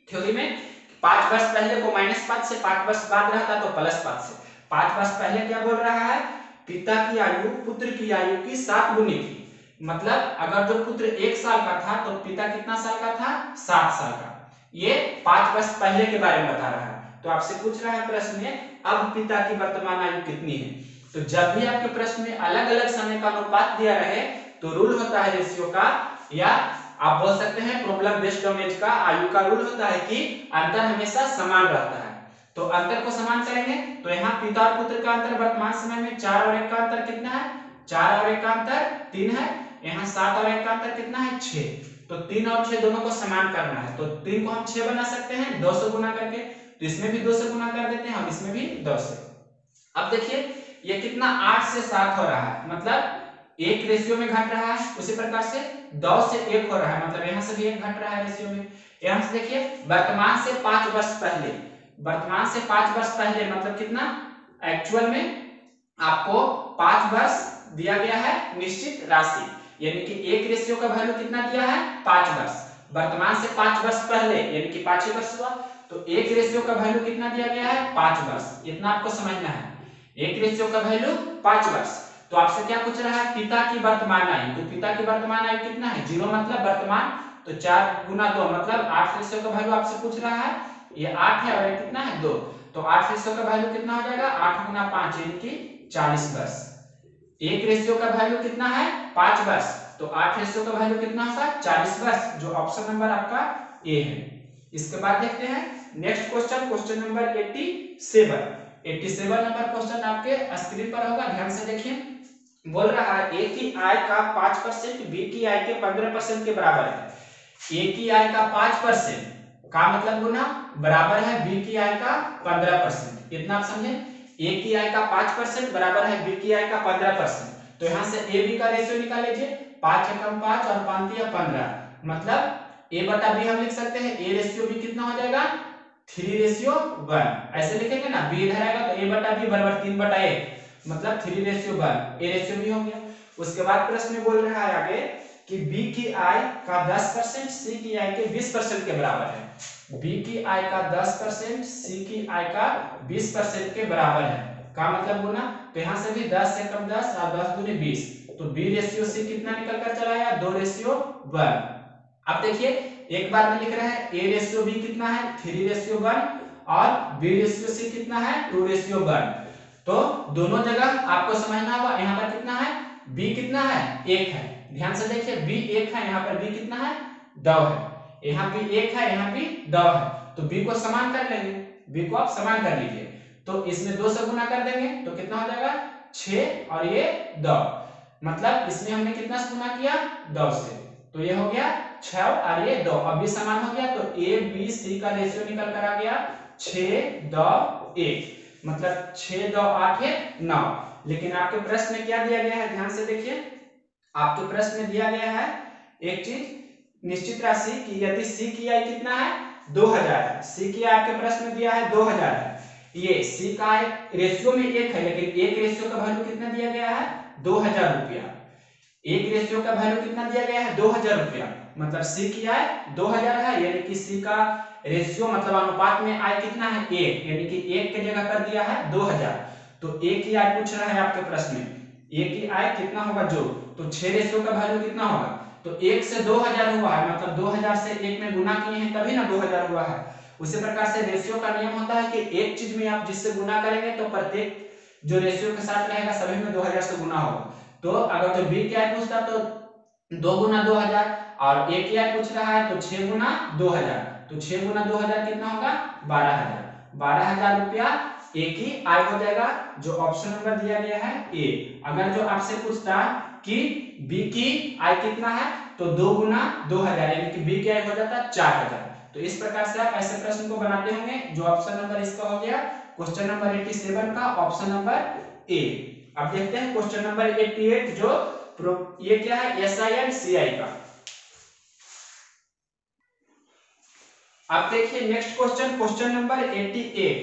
थ्योरी में 5 वर्ष पहले को -5 से, 5 वर्ष बाद रहता तो +5 से। 5 वर्ष पहले क्या बोल रहा है, पिता की आयु पुत्र की आयु की 7 गुनी थी, मतलब अगर जो पुत्र 1 साल का था तो पिता कितना साल का था 7 साल का। ये 5 वर्ष पहले के बारे में बता रहा है। तो आपसे पूछ रहा है प्रश्न में अब पिता की वर्तमान आयु कितनी है, तो जब भी आपके प्रश्न में अलग अलग समय का अनुपात दिया रहे तो रूल होता है रेशियो का, या आप बोल सकते हैं प्रॉब्लम बेस्ड ऑन एज का आयु का रूल होता है कि अंतर हमेशा समान रहता है। तो अंतर को समान करेंगे तो यहाँ पिता और पुत्र का अंतर वर्तमान समय में 4 और 1 का अंतर कितना है, 4 और 1 का अंतर 3 है, यहाँ 7 और 1 का अंतर कितना है 6, तो 3 और 6 दोनों को समान करना है, तो 3 को हम 6 बना सकते हैं 2 से गुना करके, तो इसमें भी 2 से गुना कर देते हैं और इसमें भी 2 से। अब देखिए ये कितना 8 से 7 हो रहा है, मतलब 1 रेशियो में घट रहा है, उसी प्रकार से 2 से 1 हो रहा है, मतलब यहाँ से भी 1 घट रहा है रेशियो में। यहाँ से देखिए वर्तमान से 5 वर्ष पहले, वर्तमान से 5 वर्ष पहले मतलब कितना, एक्चुअल में आपको 5 वर्ष दिया गया है निश्चित राशि, यानी कि 1 रेशियो का वैल्यू कितना दिया है 5 वर्ष, वर्तमान से 5 वर्ष पहले यानी कि 5 ही वर्ष हुआ, तो 1 रेशियो का वैल्यू कितना दिया गया है 5 वर्ष, इतना आपको समझना है। 1 रेशियो का वैल्यू 5 वर्ष, तो आपसे क्या पूछ रहा है पिता की वर्तमान आयु, तो पिता की वर्तमान आयु कितना है 0 मतलब वर्तमान, तो 4 गुना 2 मतलब 8 रेशियो का वैल्यू आपसे पूछ रहा है, ये 8 है और ये कितना है 2, तो 8 रेशियो का वैल्यू कितना हो जाएगा 8 गुना 5 यानी कि 40 वर्ष। 1 रेशियो का वैल्यू कितना है 5 वर्ष, तो 8 रेशियो का वैल्यू कितना होगा 40 वर्ष, जो ऑप्शन नंबर आपका ए है। इसके बाद देखते हैं next question, question number 87 number question आपके स्क्रीन पर होगा, ध्यान से देखिए। बोल रहा है ए की आय का 5% बी की आय के 15% के बराबर है। ए की आय का 5% का मतलब गुना बराबर है बी की आय का 15%, इतना आप समझे। ए की आय का 5% बराबर है बी की आय का 15%, तो यहाँ से ए बी का रेशियो निकाल लीजिए, 5 एकम 5 और 5 15, मतलब ए बटा बी हम लिख सकते हैं, ए रेशियो बी कितना हो जाएगा 3:1 ऐसे लिखेंगे ना, बी इधर आएगा तो a बटा बी बराबर 3/1, मतलब 3:1, ए रेशियो बी हो गया। उसके बाद प्रश्न में बोल रहा है आगे कि बी की आय का 10% सी की आय के 20% के बराबर है। बी की आय का 10% सी की आय का 20% के बराबर है, का मतलब गुना, तो यहाँ से भी 10 से कम 10 और 10 दूनी 20, तो बी रेशियो सी कितना निकल कर चला आया, 2:1। अब देखिए एक बार में लिख रहे हैं ए रेशियो बी कितना है 3:1 और बी रेशियो सी कितना है 2:1, तो दोनों जगह आपको समझना होगा। यहाँ पर कितना है, b कितना है 1 है, ध्यान से देखिए b 1 है, यहाँ पर b कितना है 2 है, यहाँ b 1 है, यहाँ b 2 है, तो b को समान कर लेंगे, b को आप समान कर लीजिए, तो इसमें 2 से गुना कर देंगे तो कितना हो जाएगा 6 और ये 2, मतलब इसमें हमने कितना से गुना किया 2 से, तो ये हो गया 6 और ये 2, अब भी समान हो गया, तो a b c का रेशियो निकल कर आ गया 6, 2, 1, मतलब 6, 2, 8 है 9। लेकिन आपके प्रश्न में क्या दिया गया है, ध्यान से देखिए, आपके प्रश्न में दिया गया है एक चीज, निश्चित राशि की यदि c की आय कितना है 2000 है, c की आय आपके प्रश्न में दिया है 2000 है, ये c का रेशियो में 1 है, लेकिन एक रेशियो का वैल्यू कितना दिया गया है 2000 रुपया, एक रेशियो का वैल्यू कितना दिया गया है 2000 रुपया, मतलब सी की आय 2000 है, यानी कि सी का रेशियो मतलब अनुपात में आय कितना है 1, यानी कि 1 की जगह कर दिया है 2000, तो ए की आय पूछ रहा है आपके प्रश्न में, ए की आय कितना होगा जो, तो 6 रेशियो का वैल्यू कितना होगा, तो 1 से 2000 हुआ है, मतलब 2000 से 1 में गुना किए हैं तभी ना 2000 हुआ है। उसी प्रकार से रेशियो का नियम होता है कि एक चीज में आप जिससे गुना करेंगे तो प्रत्येक जो रेशियो के साथ रहेगा सभी में 2000 से गुना होगा, तो अगर जो बी की आय पूछता तो 2 गुना 2000 और ए की आय पूछ रहा है तो 6 गुना 2000, तो 6 गुना 2000 कितना होगा 12000, 12000 रुपया ए की आय हो जाएगा, जो ऑप्शन नंबर दिया गया है ए। अगर जो आपसे पूछता कि बी की आय कितना है तो 2 गुना 2000, यानी कि बी की आय हो जाता 4000, तो इस प्रकार से आप ऐसे प्रश्न को बनाते होंगे, जो ऑप्शन नंबर इसका हो गया क्वेश्चन नंबर 87 का ऑप्शन नंबर ए। अब देखते हैं क्वेश्चन नंबर 88, जो ये क्या है एसआई एंड सीआई का। अब देखिए नेक्स्ट क्वेश्चन, क्वेश्चन नंबर 88,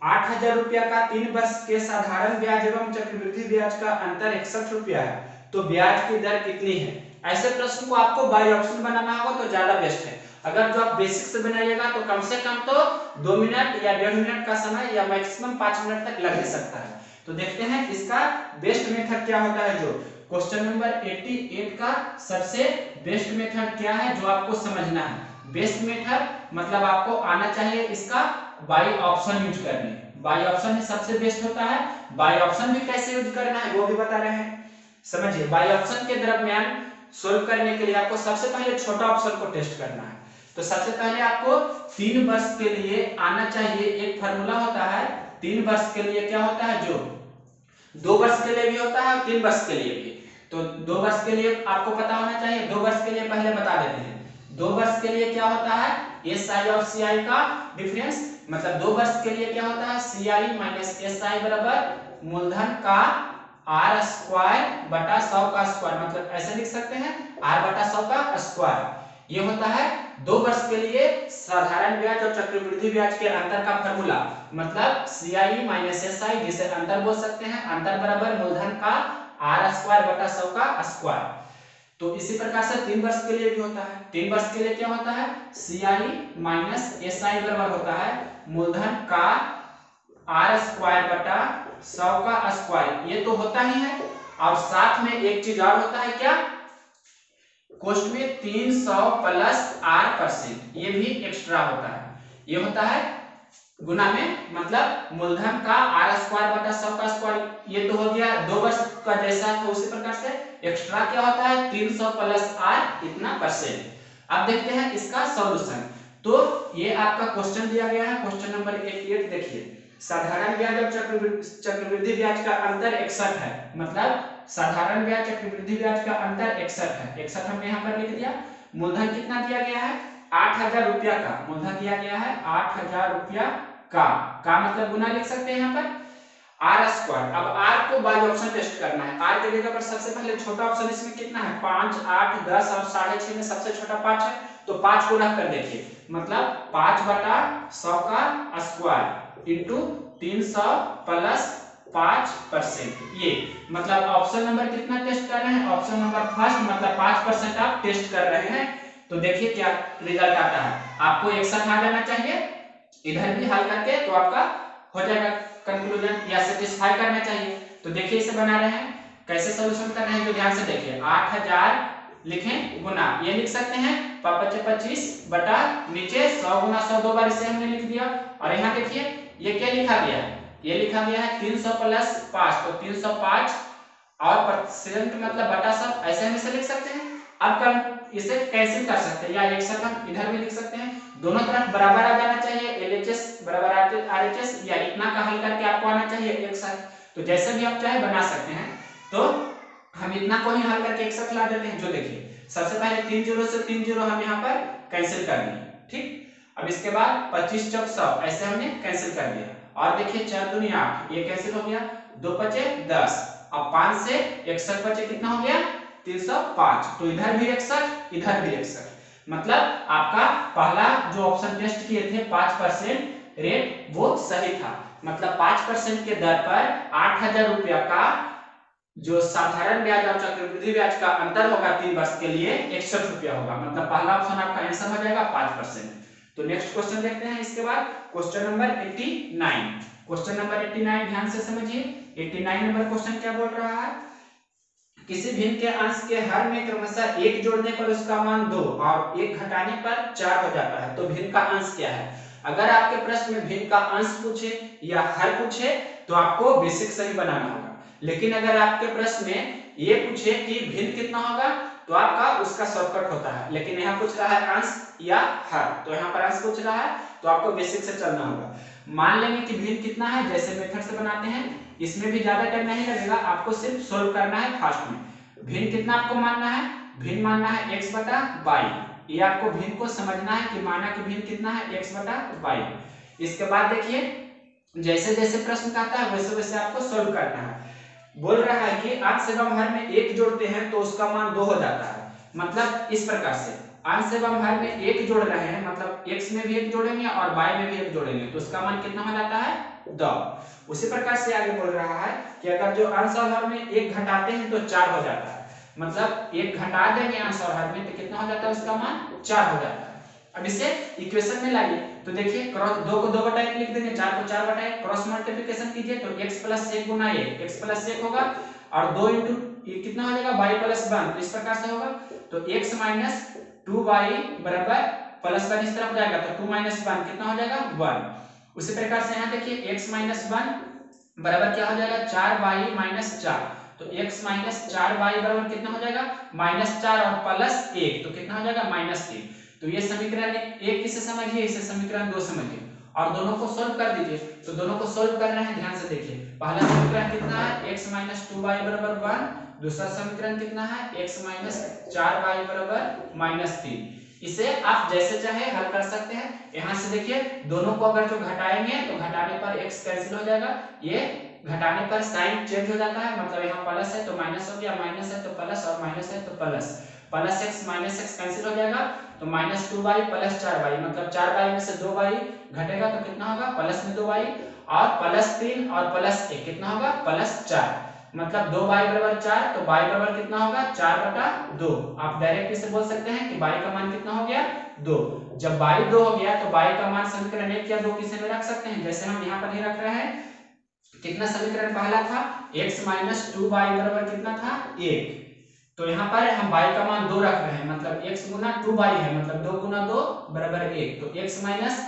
8000 रुपया का 3 वर्ष के साधारण ब्याज एवं चक्रवृद्धि ब्याज का अंतर 61 रुपया है, तो ब्याज की दर कितनी है। ऐसे प्रश्न को आपको बाय ऑप्शन बनाना होगा तो ज्यादा बेस्ट है, अगर जो आप बेसिक से बनाइएगा तो कम से कम तो 2 मिनट या 1.5 मिनट का समय या मैक्सिमम 5 मिनट तक लग सकता है। तो देखते हैं इसका बेस्ट मेथड क्या होता है, जो क्वेश्चन नंबर 88 का सबसे बेस्ट मेथड क्या है जो आपको समझना है। बेस्ट मेथड मतलब आपको आना चाहिए इसका बाई ऑप्शन यूज करने, बाई ऑप्शन ही सबसे बेस्ट होता है। बाई ऑप्शन भी कैसे यूज करना है वो भी बता रहे हैं, समझिए। बाई ऑप्शन के दरमियान सोल्व करने के लिए आपको सबसे पहले छोटा ऑप्शन को टेस्ट करना है, तो सबसे पहले आपको 3 वर्ष के लिए आना चाहिए, एक फार्मूला होता है 3 वर्ष के लिए क्या होता है, जो 2 वर्ष के लिए भी होता है और 3 वर्ष के लिए भी। तो 2 वर्ष के लिए आपको पता होना चाहिए, 2 वर्ष के लिए पहले बता देते हैं। 2 वर्ष के लिए क्या होता है एस आई और सी आई का डिफरेंस, मतलब 2 वर्ष के लिए क्या होता है सी आई माइनस एस आई बराबर मूलधन का आर स्क्वायर बटा 100 का स्क्वायर, मतलब ऐसे लिख सकते हैं आर बटा 100 का स्क्वायर। ये होता है 2 वर्ष के लिए साधारण ब्याज और चक्रवृद्धि ब्याज के अंतर का फॉर्मूला, मतलब सी आई माइनस एस आई, जिसे अंतर बोल सकते हैं, अंतर बराबर मूलधन का आर स्क्वायर बटा 100 का स्क्वायर। तो इसी प्रकार से 3 वर्ष के लिए भी होता है। 3 वर्ष के लिए क्या होता है सी आई माइनस एस आई बराबर होता है मूलधन का आर स्क्वायर बटा 100 का स्क्वायर, ये तो होता ही है। और साथ में एक चीज और होता है, क्या कोष्ट में 300 प्लस R%, ये भी एक्स्ट्रा होता है। ये होता है गुना में, मतलब मूलधन का आर स्क्वायर बटा 100 का स्क्वायर, ये तो हो गया 2 वर्ष का जैसा, तो उसी प्रकार से एक्स्ट्रा क्या होता है 300 प्लस R इतना %। अब देखते हैं इसका सॉल्यूशन। तो ये आपका क्वेश्चन दिया गया है, क्वेश्चन नंबर 88। देखिए साधारण ब्याज और चक्रवृद्धि ब्याज का अंतर 61 है, मतलब साधारण ब्याज चक्रवृद्धि ब्याज का अंतर 61 है। 61 हमने यहाँ पर लिख दिया। मूलधन कितना दिया गया है 8000 रुपया का, मूलधन दिया गया है 8000 रुपया का मतलब गुना लिख सकते हैं यहाँ पर आर स्क्वायर। अब आर को बाय ऑप्शन टेस्ट करना है। आर के जगह पर सबसे पहले छोटा ऑप्शन इसमें कितना है 5, 8, 10 और 6.5 में सबसे छोटा 5 है, तो 5 को रख कर देखिए, मतलब 5/100 का स्क्वायर इंटू 300 प्लस 5%। ये मतलब ऑप्शन नंबर कितना टेस्ट कर रहे हैं, ऑप्शन नंबर फर्स्ट, मतलब 5% आप टेस्ट कर रहे हैं। तो देखिए क्या रिजल्ट आता है। आपको एक साथ आ जाना चाहिए, इधर भी हल करके तो आपका हो जाएगा कंक्लूजन या सेटिस्फाई करना चाहिए। तो देखिए इसे बना रहे हैं, कैसे सॉल्यूशन कर रहे हैं तो ध्यान से देखिए। 8000 लिखें गुना, ये लिख सकते हैं 25 बटा नीचे 100 गुना 100 दो बार इसे हमने लिख दिया। और यहाँ देखिए ये क्या लिखा गया है, ये लिखा गया है 300 प्लस 5, तो 305 और परसेंट मतलब बटा 100, ऐसे हम इसे लिख सकते हैं। अब कल इसे कैंसिल कर सकते हैं या एक साथ हम इधर भी लिख सकते हैं। दोनों तरफ बराबर आ जाना चाहिए, LHS बराबर RHS, या इतना का हल करके आपको आना चाहिए एक साथ। तो जैसे भी आप चाहे बना सकते हैं। तो हम इतना को ही हल करके एक साथ ला देते हैं। जो देखिए सबसे पहले 3 जीरो से 3 जीरो हम यहाँ पर कैंसिल कर दिए, ठीक। अब इसके बाद 25 चौक 100 ऐसे हमने कैंसिल कर दिया। और देखिए 4 दूनी 8, ये कैंसिल हो गया, 2 पचे 10, अब 5 से 61 बचे कितना हो गया 305। तो इधर भी 61 इधर भी 61, मतलब आपका पहला जो ऑप्शन टेस्ट किए थे 5% रेट वो सही था। मतलब 5% के दर पर 8000 रुपया का जो साधारण ब्याज और चक्रवृद्धि ब्याज का अंतर होगा 3 वर्ष के लिए 61 रुपया होगा। मतलब पहला ऑप्शन आपका आंसर हो जाएगा 5%। तो नेक्स्ट क्वेश्चन देखते हैं। इसके बाद क्वेश्चन नंबर 89। क्वेश्चन नंबर 89 ध्यान से समझिए। 89 नंबर क्वेश्चन क्या बोल रहा है, किसी भिन्न के अंश के हर में क्रमशः 1 जोड़ने पर उसका मान 2 और 1 घटाने पर 4 हो जाता है, तो भिन्न का अंश क्या है। अगर आपके प्रश्न में भिन्न का अंश पूछे या हर पूछे तो आपको बेसिक सही बनाना होगा। लेकिन अगर आपके प्रश्न में ये पूछे कि भिन्न कितना होगा तो आपका उसका शॉर्टकट होता है। लेकिन यहाँ पूछ रहा है अंश या हर, तो यहाँ पर अंश पूछ रहा है तो आपको बेसिक से चलना होगा। मान लेंगे कि भिन्न कितना है, जैसे मेथड से बनाते हैं, इसमें भी ज्यादा टाइम नहीं लगेगा, आपको सिर्फ सोल्व करना है फास्ट में। भिन्न कितना आपको मानना है, भिन्न मानना है x बटा y। ये आपको भिन्न को समझना है कि माना कि भिन्न कितना है x बटा y। इसके बाद देखिए जैसे जैसे प्रश्न कहता है वैसे वैसे आपको सोल्व करना है। बोल रहा है कि अंश एवं हर में 1 जोड़ते हैं तो उसका मान 2 हो जाता है। मतलब इस प्रकार से अंश एवं हर में 1 जोड़ रहे हैं, मतलब x में भी 1 जोड़ेंगे और y में भी 1 जोड़ेंगे तो उसका मान कितना हो जाता है 2। उसी प्रकार से आगे बोल रहा है कि अगर जो अंश और हर में 1 घटाते हैं तो 4 हो जाता है। मतलब 1 घटा देंगे अंश और हर में तो कितना हो जाता है, उसका मान 4 हो जाता है। अब इसे इक्वेशन में लाइए तो देखिए क्रॉस 2 को 2 बटा 1 लिख देंगे, 4 को 4 बटा 1, क्रॉस मल्टीप्लिकेशन कीजिए तो x प्लस 1 गुना 1, x प्लस 1 होगा और 2 इंटू कितना हो जाएगा y प्लस 1, तो इस प्रकार से होगा। तो x माइनस 2y बराबर प्लस 1 इस तरफ जाएगा तो 2 माइनस 1 कितना हो जाएगा 1। उसी प्रकार से यहाँ देखिए x माइनस 1 बराबर क्या हो जाएगा 4y माइनस 4, तो x माइनस 4y बराबर कितना हो जाएगा -4 और प्लस 1 तो कितना हो जाएगा -1। तो ये समीकरण 1 किसे समझिए, इसे समीकरण 2 समझिए और दोनों को सोल्व कर दीजिए। तो दोनों को सोल्व कर रहे हैं, ध्यान से देखिए। पहला समीकरण कितना है x माइनस 2y बराबर 1, दूसरा समीकरण कितना है x माइनस 4y बराबर -3। इसे आप जैसे चाहे हल कर सकते हैं। यहाँ से देखिए दोनों को अगर जो घटाएंगे तो घटाने पर x कैंसिल हो जाएगा, ये घटाने पर साइन चेंज हो जाता है, मतलब यहाँ प्लस है तो माइनस हो गया, माइनस है तो प्लस और माइनस है तो plus, plus x minus x cancel हो जाएगा तो -2y प्लस 4y, मतलब 4y में से 2y घटेगा तो कितना होगा प्लस में 2y और प्लस 3 और प्लस 1 कितना होगा +4, मतलब 2y बराबर 4 तो y बराबर कितना होगा 4/2। आप डायरेक्ट इसे बोल सकते हैं कि y का मान कितना हो गया 2। जब y 2 हो गया तो y का मान समीकरण 1 या 2 किसे में रख सकते हैं, जैसे हम यहाँ पर नहीं रख रहे हैं। कितना समीकरण पहला था x माइनस 2y बराबर कितना था 1, तो यहाँ पर हम y का मान 2 रख रहे हैं, मतलब x गुना 2y है, मतलब 2 गुना 2 बराबर 1, तो x माइनस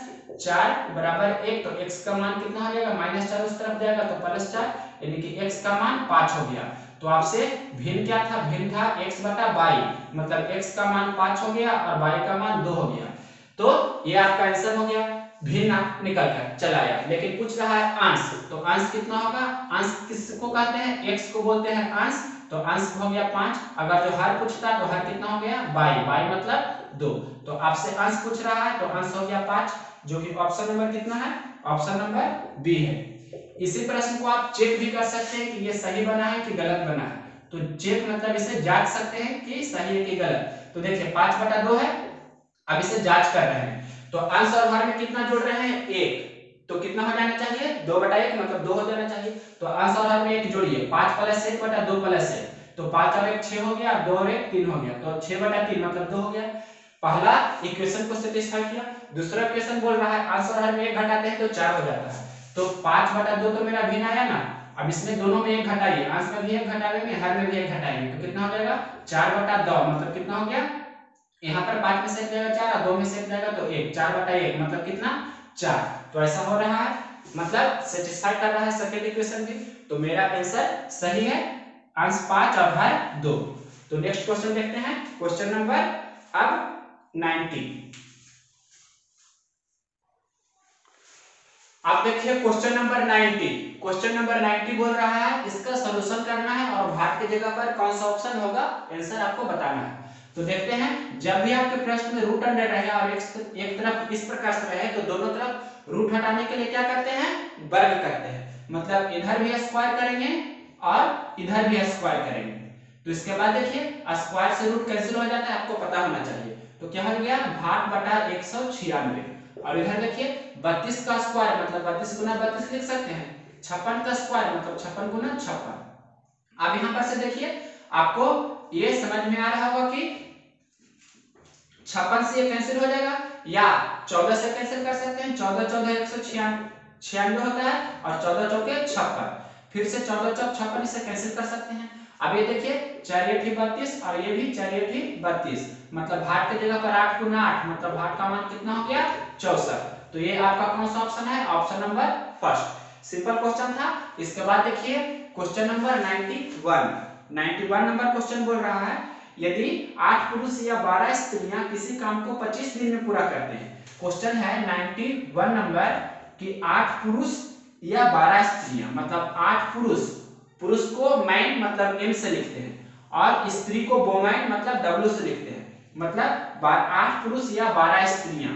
4 बराबर 1, तो x का मान कितना हो जाएगा -4 उस तरफ जाएगा तो +4, यानी कि x का मान 5 हो गया। तो आपसे भिन्न क्या था, भिन्न था x बटा y, मतलब x का मान 5 हो गया और y का मान 2 हो गया। तो ये आपका आंसर हो गया, भिन्न निकल कर चला आया। लेकिन पूछ रहा है अंश, तो अंश कितना होगा, अंश किसको कहते हैं, x को बोलते हैं अंश, तो अंश हो गया 5। अगर जो हर पूछता तो हर कितना हो गया y मतलब 2, तो आपसे अंश पूछ रहा है तो अंश हो गया 5, जो कि ऑप्शन नंबर कितना है, ऑप्शन नंबर बी है। इसी प्रश्न को आप चेक भी कर सकते हैं कि ये सही बना है कि गलत बना है, तो चेक मतलब इसे जांच सकते हैं कि सही है कि गलत। तो देखिए 5/2 है अब इसे जांच कर रहे हैं, तो अंश और हर में कितना जोड़ रहे हैं 1, तो कितना हो जाना चाहिए 2/1 मतलब 2 हो जाना चाहिए। तो अंश और हर में 1 जोड़िए, 5 + 1 बटा 2 + 1, तो 5 और 1 6 हो गया, 2 और 1 3 हो गया, तो 6/3 मतलब 2 हो गया। पहला इक्वेशन को सेटिस्फाई किया। दूसरा इक्वेशन बोल रहा है अंश और हर में 1 घटाते हैं तो 4 हो जाता है, तो 5/2 तो मेरा भिन्न आया ना। अब इसमें दोनों में 1 घटाइए, अंश में भी 1 घटाएंगे, हर में भी 1 घटाएंगे, तो कितना हो जाएगा 4/2 मतलब कितना हो गया, यहाँ पर 5 में से 1 जाएगा 4 और 2 में से 1 जाएगा तो 1, 4/1 मतलब कितना 4। तो ऐसा हो रहा है, मतलब सेटिस्फाई कर रहा है सेकंड इक्वेशन भी, तो मेरा आंसर सही है, अंश 5 और हर 2। तो नेक्स्ट क्वेश्चन देखते हैं, क्वेश्चन नंबर अब 90। अब देखिए क्वेश्चन नंबर 90। क्वेश्चन नंबर 90 बोल रहा है इसका सॉल्यूशन करना है और भाग की जगह पर कौन सा ऑप्शन होगा आंसर आपको बताना है। तो देखते हैं, जब भी आपके प्रश्न में रूट अंडर रहे और एक तरफ इस प्रकार से रहे तो दोनों तरफ रूट हटाने के लिए क्या करते हैं, वर्ग करते हैं, मतलब इधर भी स्क्वायर करेंगे और इधर भी स्क्वायर करेंगे। तो इसके बाद देखिए स्क्वायर से रूट कैंसिल हो जाता है, आपको पता होना चाहिए। तो क्या हो गया भाग बटा 196, और इधर देखिए 32 का स्क्वायर मतलब 32 गुना 32 लिख सकते हैं, 56 का स्क्वायर मतलब 56 गुना 56। अब यहां पर से देखिए आपको ये समझ में आ रहा होगा कि 56 से ये कैंसिल हो जाएगा, या 14 से कैंसिल कर सकते हैं, 14 14 196 होता है और 14 चौके 56, फिर से 14 चौक 56 इसे कैंसिल कर सकते हैं। अब ये देखिए 4 8 32 और ये भी 4 8 32, मतलब भाग की जगह पर 8 गुना 8 मतलब भाग का मान कितना हो गया 64। तो ये आपका कौन सा ऑप्शन है, option number first. Simple question था। इसके बाद देखिए क्वेश्चन नंबर 91 नंबर क्वेश्चन बोल रहा है यदि 8 पुरुष या 12 स्त्रियां किसी काम को 25 दिन में पूरा करते हैं। क्वेश्चन है 91 नंबर कि 8 पुरुष या 12 स्त्रियां, मतलब 8 पुरुष को मैन मतलब एम से लिखते हैं और स्त्री को वोमैन मतलब डब्ल्यू से लिखते हैं, मतलब 8 पुरुष या 12 स्त्रियां।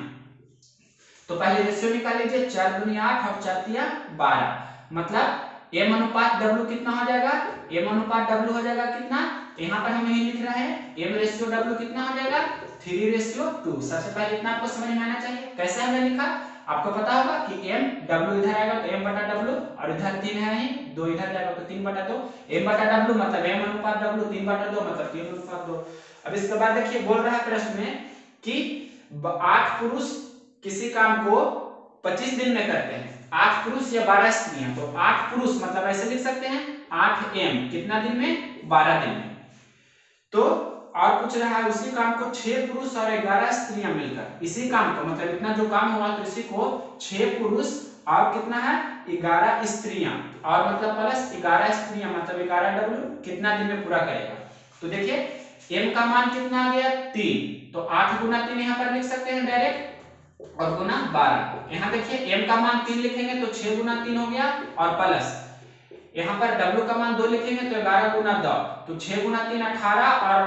तो पहले रेशियो निकाल लीजिए, 4 दूनी 8 और 4 तिया 12, मतलब m अनुपात w कितना हो जाएगा, m अनुपात w हो जाएगा कितना, यहाँ पर हम यही लिख रहे हैं m रेशियो w कितना हो जाएगा 3:2। सबसे पहले इतना आपको समझ में आना चाहिए, कैसे हमने लिखा आपको पता होगा कि m w इधर आएगा तो m बटा w और इधर 3 है ही 2 इधर जाएगा तो 3/2, m बटा w मतलब m अनुपात w 3/2 मतलब 3:2। अब इसके बाद देखिए बोल रहा है प्रश्न में कि 8 पुरुष किसी काम को 25 दिन में करते हैं, 8 पुरुष या 12 स्त्रियां, तो 8 पुरुष मतलब ऐसे लिख सकते हैं 8m कितना दिन में 12 दिन में। तो और पूछ रहा है उसी काम को 6 पुरुष और 11 स्त्रियां मिलकर, इसी काम को मतलब इतना जो काम हुआ तो इसी को 6 पुरुष और कितना है 11 स्त्रियां और मतलब प्लस 11 स्त्रियां मतलब 11w कितना दिन में पूरा करेगा। तो देखिए m का मान कितना आ गया 3, तो 8 गुना 3 यहाँ पर लिख सकते हैं डायरेक्ट और गुना 12। यहाँ देखिए m का मान 3 लिखेंगे तो 6 गुना 3 हो गया और प्लस यहाँ पर w का मान 2 लिखेंगे तो 11 गुना 2, तो 6 गुना 3 18 और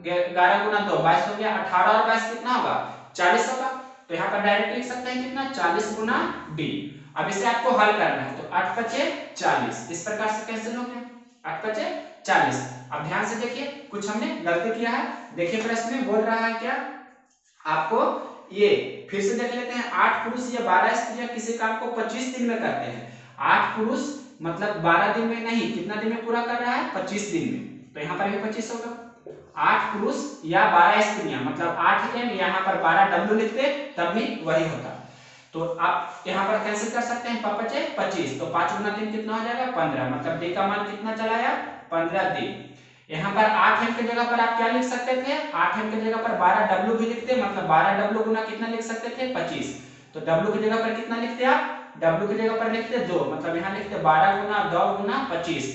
11 गुना 2 22 हो गया, 18 और 22 कितना होगा 40 होगा। तो यहाँ पर डायरेक्ट लिख सकते हैं कितना 40 गुना d। अब इसे आपको हल करना है, तो 8 पचे 40 इस प्रकार से कैंसिल हो गया 8 पचे 40। अब ध्यान से देखिए कुछ हमने गलती किया है, देखिए प्रश्न में बोल रहा है क्या आपको, ये फिर से देख लेते हैं 8 पुरुष या 12 स्त्रियां किसी काम को 25 दिन में करते हैं। 8 पुरुष मतलब 12 दिन में नहीं, कितना दिन में पूरा कर रहा है 25 दिन में, तो यहाँ पर भी 25 होगा। 8 पुरुष या 12 स्त्रियां मतलब 8m यहाँ पर 12w लिखते तब भी वही होता। तो आप यहाँ पर कैंसिल कर सकते हैं 5 पचे 25, तो 5 गुना 3 कितना हो जाएगा 15, मतलब d का मान कितना चला आया 15d। यहाँ पर 8m की जगह पर आप क्या लिख सकते थे, 8m की जगह पर 12w भी लिखते, मतलब 12w गुना कितना लिख सकते थे 25, तो w की जगह पर कितना लिखते आप, w की जगह पर लिखते 2, मतलब यहाँ लिखते 12 गुना 2 गुना 25,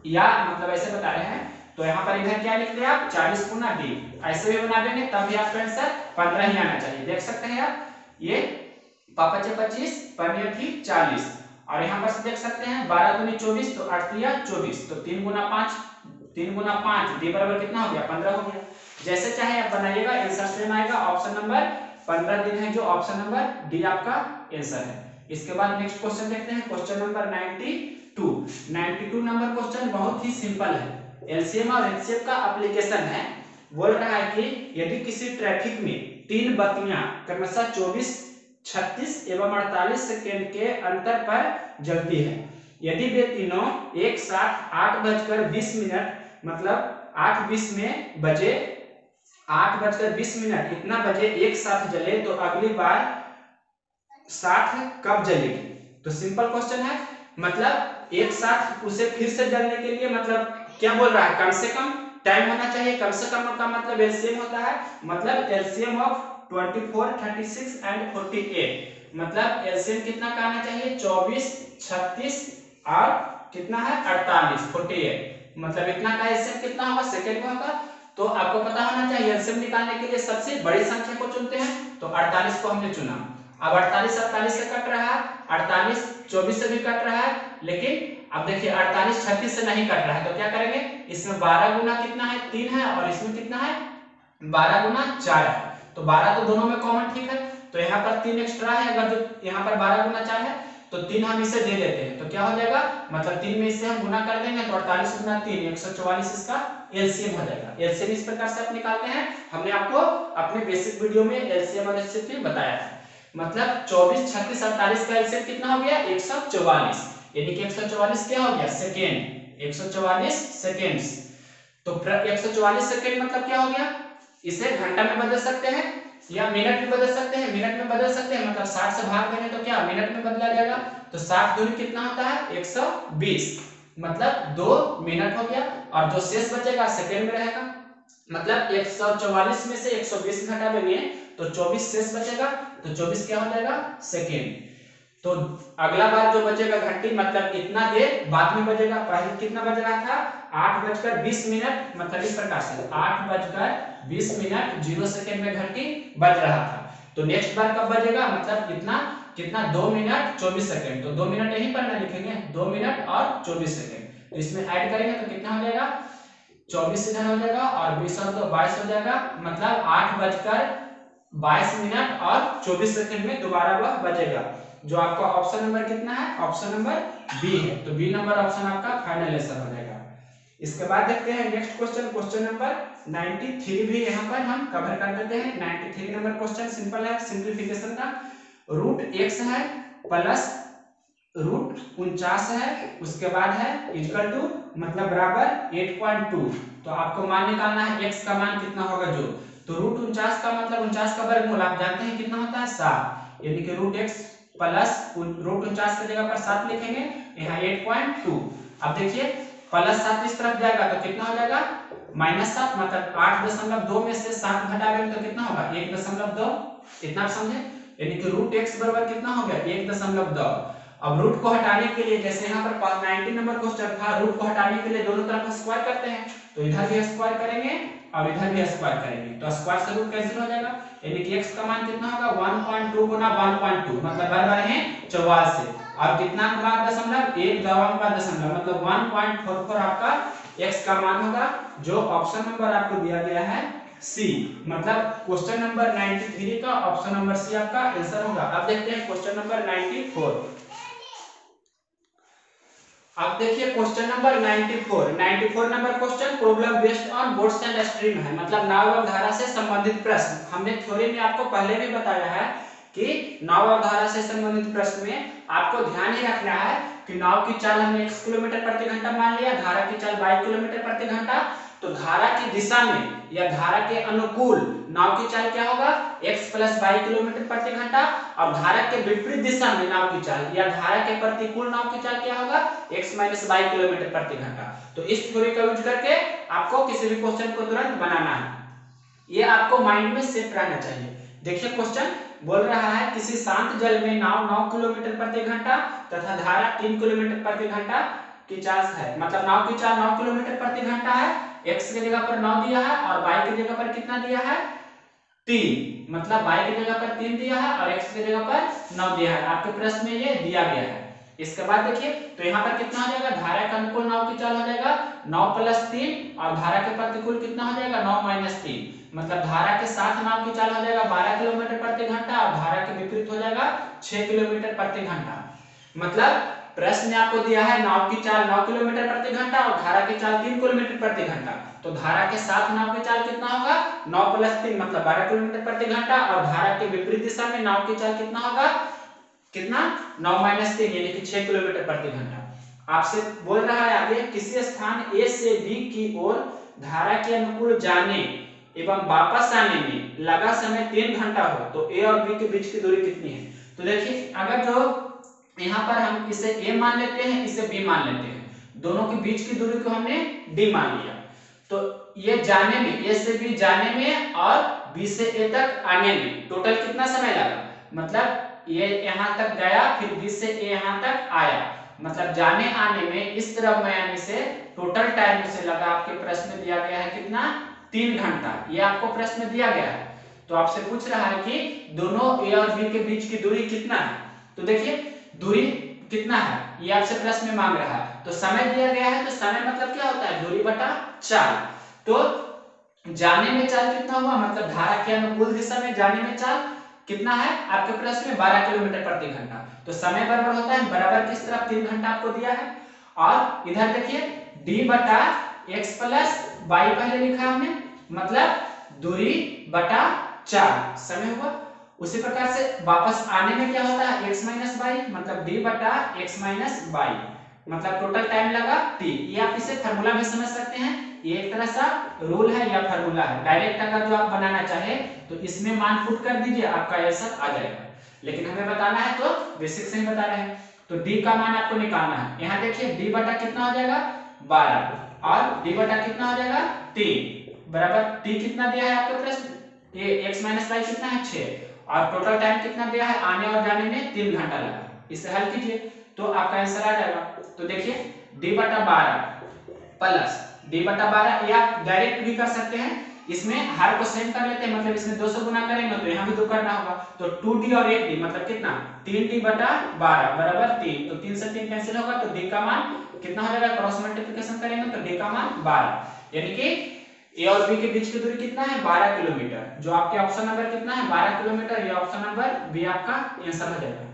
या मतलब ऐसे बता रहे हैं तो यहाँ पर इधर क्या लिखते हैं आप 40 गुना d, ऐसे भी बना देंगे तब भी आपका आंसर 15 ही आना चाहिए। देख सकते हैं आप ये 5 पचे 25 15 थी 40 और यहाँ पर से देख सकते हैं 12 दूनी 24 तो 8 तिया 24, तो 3 गुना 5 d बराबर कितना हो गया 15 हो गया। जैसे चाहे आप बनाइएगा आंसर सेम आएगा, ऑप्शन नंबर 15 दिन है जो ऑप्शन नंबर डी आपका आंसर है। इसके बाद नेक्स्ट क्वेश्चन देखते हैं, क्वेश्चन नंबर 92 नंबर क्वेश्चन बहुत ही सिंपल है, एलसीएम और एचसीएफ का एप्लीकेशन है। बोल रहा है कि यदि किसी ट्रैफिक में तीन बत्तियां क्रमशः 24, 36 एवं 48 सेकेंड के अंतर पर जलती है। यदि वे तीनों एक साथ 8:20 मतलब 8:20 में बजे 8:20 इतना बजे एक साथ जले तो अगली बार साथ कब जलेगी? तो सिंपल क्वेश्चन है, मतलब एक साथ उसे फिर से जलने के लिए मतलब क्या बोल रहा है, कम से कम टाइम होना चाहिए। कम से कम का मतलब एलसीएम होता है, मतलब एलसीएम ऑफ 24, 36 एंड 48 मतलब एलसीएम कितना का आना चाहिए 24, 36 और कितना है 48, 48 मतलब इतना का एलसीएम कितना होगा सेकंड में होगा। तो आपको पता होना चाहिए एलसीएम निकालने के लिए सबसे बड़ी संख्या को चुनते हैं, तो 48 को हमने चुना। अब 48 48 से कट रहा है, 48 24 से भी कट रहा है, लेकिन अब देखिए 48 36 से नहीं कट रहा है, तो क्या करेंगे, इसमें 12 गुना कितना है 3 है और इसमें कितना है 12 गुना 4 है, तो 12 तो दोनों में कॉमन ठीक है, तो यहाँ पर 3 एक्स्ट्रा है, अगर जो यहाँ पर 12 गुना 4 है तो 3 हम इसे दे देते हैं, तो क्या हो जाएगा मतलब 3 में इसे हम गुना कर देंगे तो 48 गुना 3 144 इसका एलसीएम हो जाएगा। एलसीएम इस प्रकार से आप निकालते हैं, हमने आपको अपने बेसिक वीडियो में एलसीएम और एचसीएफ बताया है। मतलब 24, 36, 48 का एलसीएम कितना हो गया 144, यानी कि 144 क्या हो गया सेकेंड, 144 सेकेंड्स। तो 144 सेकेंड मतलब क्या हो गया, इसे घंटा में बदल सकते हैं या मिनट में बदल सकते हैं, मिनट में बदल सकते हैं मतलब 60 से भाग देंगे तो क्या मिनट में बदला जाएगा, तो 60 दूनी कितना होता है 120 मतलब 2 मिनट हो गया, और जो शेष बचेगा सेकेंड में रहेगा, मतलब 144 में से 120 घटा देंगे तो 24 शेष बचेगा, तो 24 क्या हो जाएगा सेकेंड। तो अगला बार जो बचेगा घंटी मतलब इतना देर बाद में बजेगा, पहले कितना बज रहा था 8:20 मतलब इस प्रकार से 8:20 0 सेकेंड में घंटी बज रहा था। तो नेक्स्ट बार कब बजेगा मतलब इतना कितना 2 मिनट 24 सेकेंड, तो 2 मिनट यहीं पर ना लिखेंगे 2 मिनट और 24 सेकेंड, तो इसमें ऐड करेंगे तो कितना हो जाएगा 24 इधर हो जाएगा और 20 और 2 22 हो जाएगा, मतलब 8:22 और 24 सेकेंड में दोबारा वह बजेगा। जो आपका ऑप्शन नंबर कितना है, ऑप्शन नंबर बी है, तो बी नंबर ऑप्शन आपका फाइनल आंसर हो जाएगा। इसके बाद देखते हैं नेक्स्ट क्वेश्चन, क्वेश्चन नंबर 93 भी यहाँ पर हम कवर कर देते हैं। 93 नंबर क्वेश्चन सिंपल है, सिंप्लीफिकेशन का। रूट x है प्लस रूट 49 है, उसके बाद है इक्वल टू मतलब बराबर 8.2, तो आपको मान निकालना है x का मान कितना होगा जो, तो रूट 49 का मतलब 49 का वर्गमूल आप जानते हैं कितना होता है 7, यानी कि रूट x प्लस रूट 49 की जगह पर 7 लिखेंगे, यहाँ 8.2। अब देखिए प्लस 7 इस तरफ जाएगा तो कितना हो जाएगा -7, मतलब 8.2 में से 7 घटा देंगे तो कितना होगा 1.2, इतना आप समझे, यानी कि रूट x बराबर कितना हो गया 1.2। अब रूट को हटाने के लिए जैसे यहाँ पर 90 नंबर क्वेश्चन था, रूट को हटाने के लिए दोनों तरफ स्क्वायर करते हैं, तो इधर भी स्क्वायर करेंगे और इधर भी स्क्वायर करेंगे, तो स्क्वायर से रूट कैंसिल हो जाएगा, यानी कि x का मान कितना होगा 1.2 गुना 1.2 मतलब बराबर है 44 से, और कितना के बाद दशमलव 1 दशमलव का दशमलव मतलब 1.44 आपका x का मान होगा, जो ऑप्शन नंबर आपको दिया गया है सी, मतलब क्वेश्चन नंबर 93 का ऑप्शन नंबर सी आपका आंसर होगा। अब देखते हैं क्वेश्चन नंबर 94। अब देखिए question number 94 number question problem based on boats and stream है, मतलब नाव और धारा से संबंधित प्रश्न। हमने थ्योरी में आपको पहले भी बताया है कि नाव और धारा से संबंधित प्रश्न में आपको ध्यान ही रखना है कि नाव की चाल हमने x किलोमीटर प्रति घंटा मान लिया, धारा की चाल y किलोमीटर प्रति घंटा, तो धारा की दिशा में या धारा के अनुकूल नाव की चाल क्या होगा x प्लस y किलोमीटर प्रति घंटा, और धारा के विपरीत दिशा में नाव की चाल या धारा के प्रतिकूल नाव की चाल क्या होगा x माइनस y किलोमीटर प्रति घंटा। तो इस थ्योरी का यूज करके आपको किसी भी क्वेश्चन को तुरंत बनाना है, ये आपको माइंड में सेट रहना चाहिए। देखिए क्वेश्चन बोल रहा है किसी शांत जल में नाव 9 किलोमीटर प्रति घंटा तथा धारा 3 किलोमीटर प्रति घंटा की चाल है, मतलब नाव की चाल 9 किलोमीटर प्रति घंटा है, x की जगह पर 9 दिया है और y की जगह पर कितना दिया है 3, मतलब y की जगह पर 3 दिया है और x की जगह पर 9 दिया है, आपके प्रश्न में ये दिया गया है। इसके बाद देखिए तो यहाँ पर कितना हो जाएगा, धारा के अनुकूल नाव की चाल हो जाएगा 9 प्लस 3 और धारा के प्रतिकूल कितना हो जाएगा 9 माइनस 3, मतलब धारा के साथ नाव की चाल हो जाएगा 12 किलोमीटर प्रति घंटा और धारा के विपरीत हो जाएगा 6 किलोमीटर प्रति घंटा। मतलब प्रश्न में आपको दिया है नाव की चाल 9 किलोमीटर प्रति घंटा और धारा की चाल 3 किलोमीटर प्रति घंटा, तो धारा के साथ नाव की चाल कितना होगा, 9 + 3 मतलब 12 किलोमीटर प्रति घंटा, और धारा के विपरीत दिशा में नाव की चाल कितना होगा, कितना, 9 - 3 यानी कि 6 किलोमीटर प्रति घंटा। आपसे बोल रहा है आगे, किसी स्थान ए से बी की ओर धारा के अनुकूल जाने एवं वापस आने में लगा समय 3 घंटा हो तो ए और बी के बीच की दूरी कितनी है। तो देखिए, अगर जो यहाँ पर हम इसे ए मान लेते हैं, इसे बी मान लेते हैं, दोनों के बीच की दूरी को हमने डी मान लिया, तो ये जाने में, ए से बी जाने में और बी से ए तक आने में टोटल कितना समय लगा, मतलब ये यहाँ तक गया, फिर बी से ए यहाँ तक आया, मतलब जाने आने में इस तरफ में आने से टोटल टाइम उसे लगा, आपके प्रश्न में दिया गया है कितना, 3 घंटा, ये आपको प्रश्न में दिया गया है। तो आपसे पूछ रहा है कि दोनों ए और बी के बीच की दूरी कितना है, तो देखिए दूरी कितना है, ये आपसे प्रश्न में मांग रहा है। तो समय दिया गया है, तो समय मतलब क्या होता है, दूरी बटा चाल। तो जाने में चाल कितना हुआ, मतलब धारा के अनुकूल दिशा में जाने में चाल कितना है, आपके प्रश्न में 12 किलोमीटर प्रति घंटा। तो समय बराबर होता है बराबर किस तरफ, 3 घंटा आपको दिया है, और इधर देखिए d बटा x प्लस y पहले लिखा है हमने, मतलब दूरी बटा 4 समय हुआ। उसी प्रकार से वापस आने में क्या होता है, x माइनस y, मतलब d बटा x माइनस y, मतलब टोटल टाइम लगा t। ये आप इसे फार्मूला में समझ सकते हैं, ये एक तरह सा रूल है या फार्मूला है। डायरेक्ट अगर जो आप बनाना चाहे तो इसमें मान पुट कर दीजिए, आपका आंसर आ जाएगा, लेकिन हमें बताना है तो बेसिक से ही बता रहे हैं। तो d का मान आपको निकालना है। यहाँ देखिए d बटा कितना हो जाएगा, 12, और d बटा कितना हो जाएगा, 3, बराबर t कितना दिया है आपके प्रश्न, ये x माइनस y कितना है, 6, और टोटल टाइम कितना दिया है, आने और जाने में 3 घंटा लगा। इसे हल कीजिए तो आपका आंसर आ जाएगा। तो देखिए d बटा 12 प्लस d बटा 12, या डायरेक्ट भी कर सकते हैं, इसमें हर को सेम कर लेते हैं, मतलब इसमें 2 से गुना करेंगे तो यहाँ भी 2 करना होगा, तो 2d और 1d मतलब कितना, 3d बटा 12 बराबर 3, तो 3 से 3 कैंसिल होगा, तो d का मान कितना हो जाएगा, क्रॉस मल्टीप्लिकेशन करेंगे तो d का मान 12, यानी कि ए और बी के बीच की दूरी कितना है, 12 किलोमीटर। जो आपके ऑप्शन नंबर कितना है, 12 किलोमीटर, ये ऑप्शन नंबर बी आपका आंसर हो जाएगा।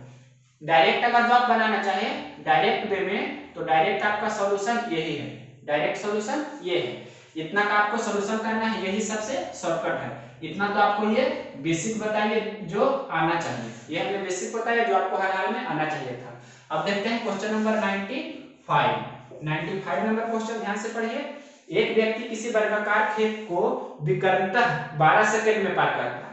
डायरेक्ट अगर जो आप बनाना चाहे डायरेक्ट वे में, तो डायरेक्ट आपका सॉल्यूशन यही है, डायरेक्ट सॉल्यूशन ये है, इतना का आपको सॉल्यूशन करना है, यही सबसे शॉर्टकट है। इतना तो आपको ये बेसिक बताइए जो आना चाहिए, ये हमने बेसिक बताया जो आपको हर हाल में आना चाहिए था। अब देखते हैं क्वेश्चन नंबर 95 नंबर क्वेश्चन, ध्यान से पढ़िए। एक व्यक्ति किसी वर्गाकार खेत को विकर्णतः 12 सेकंड में पार करता है,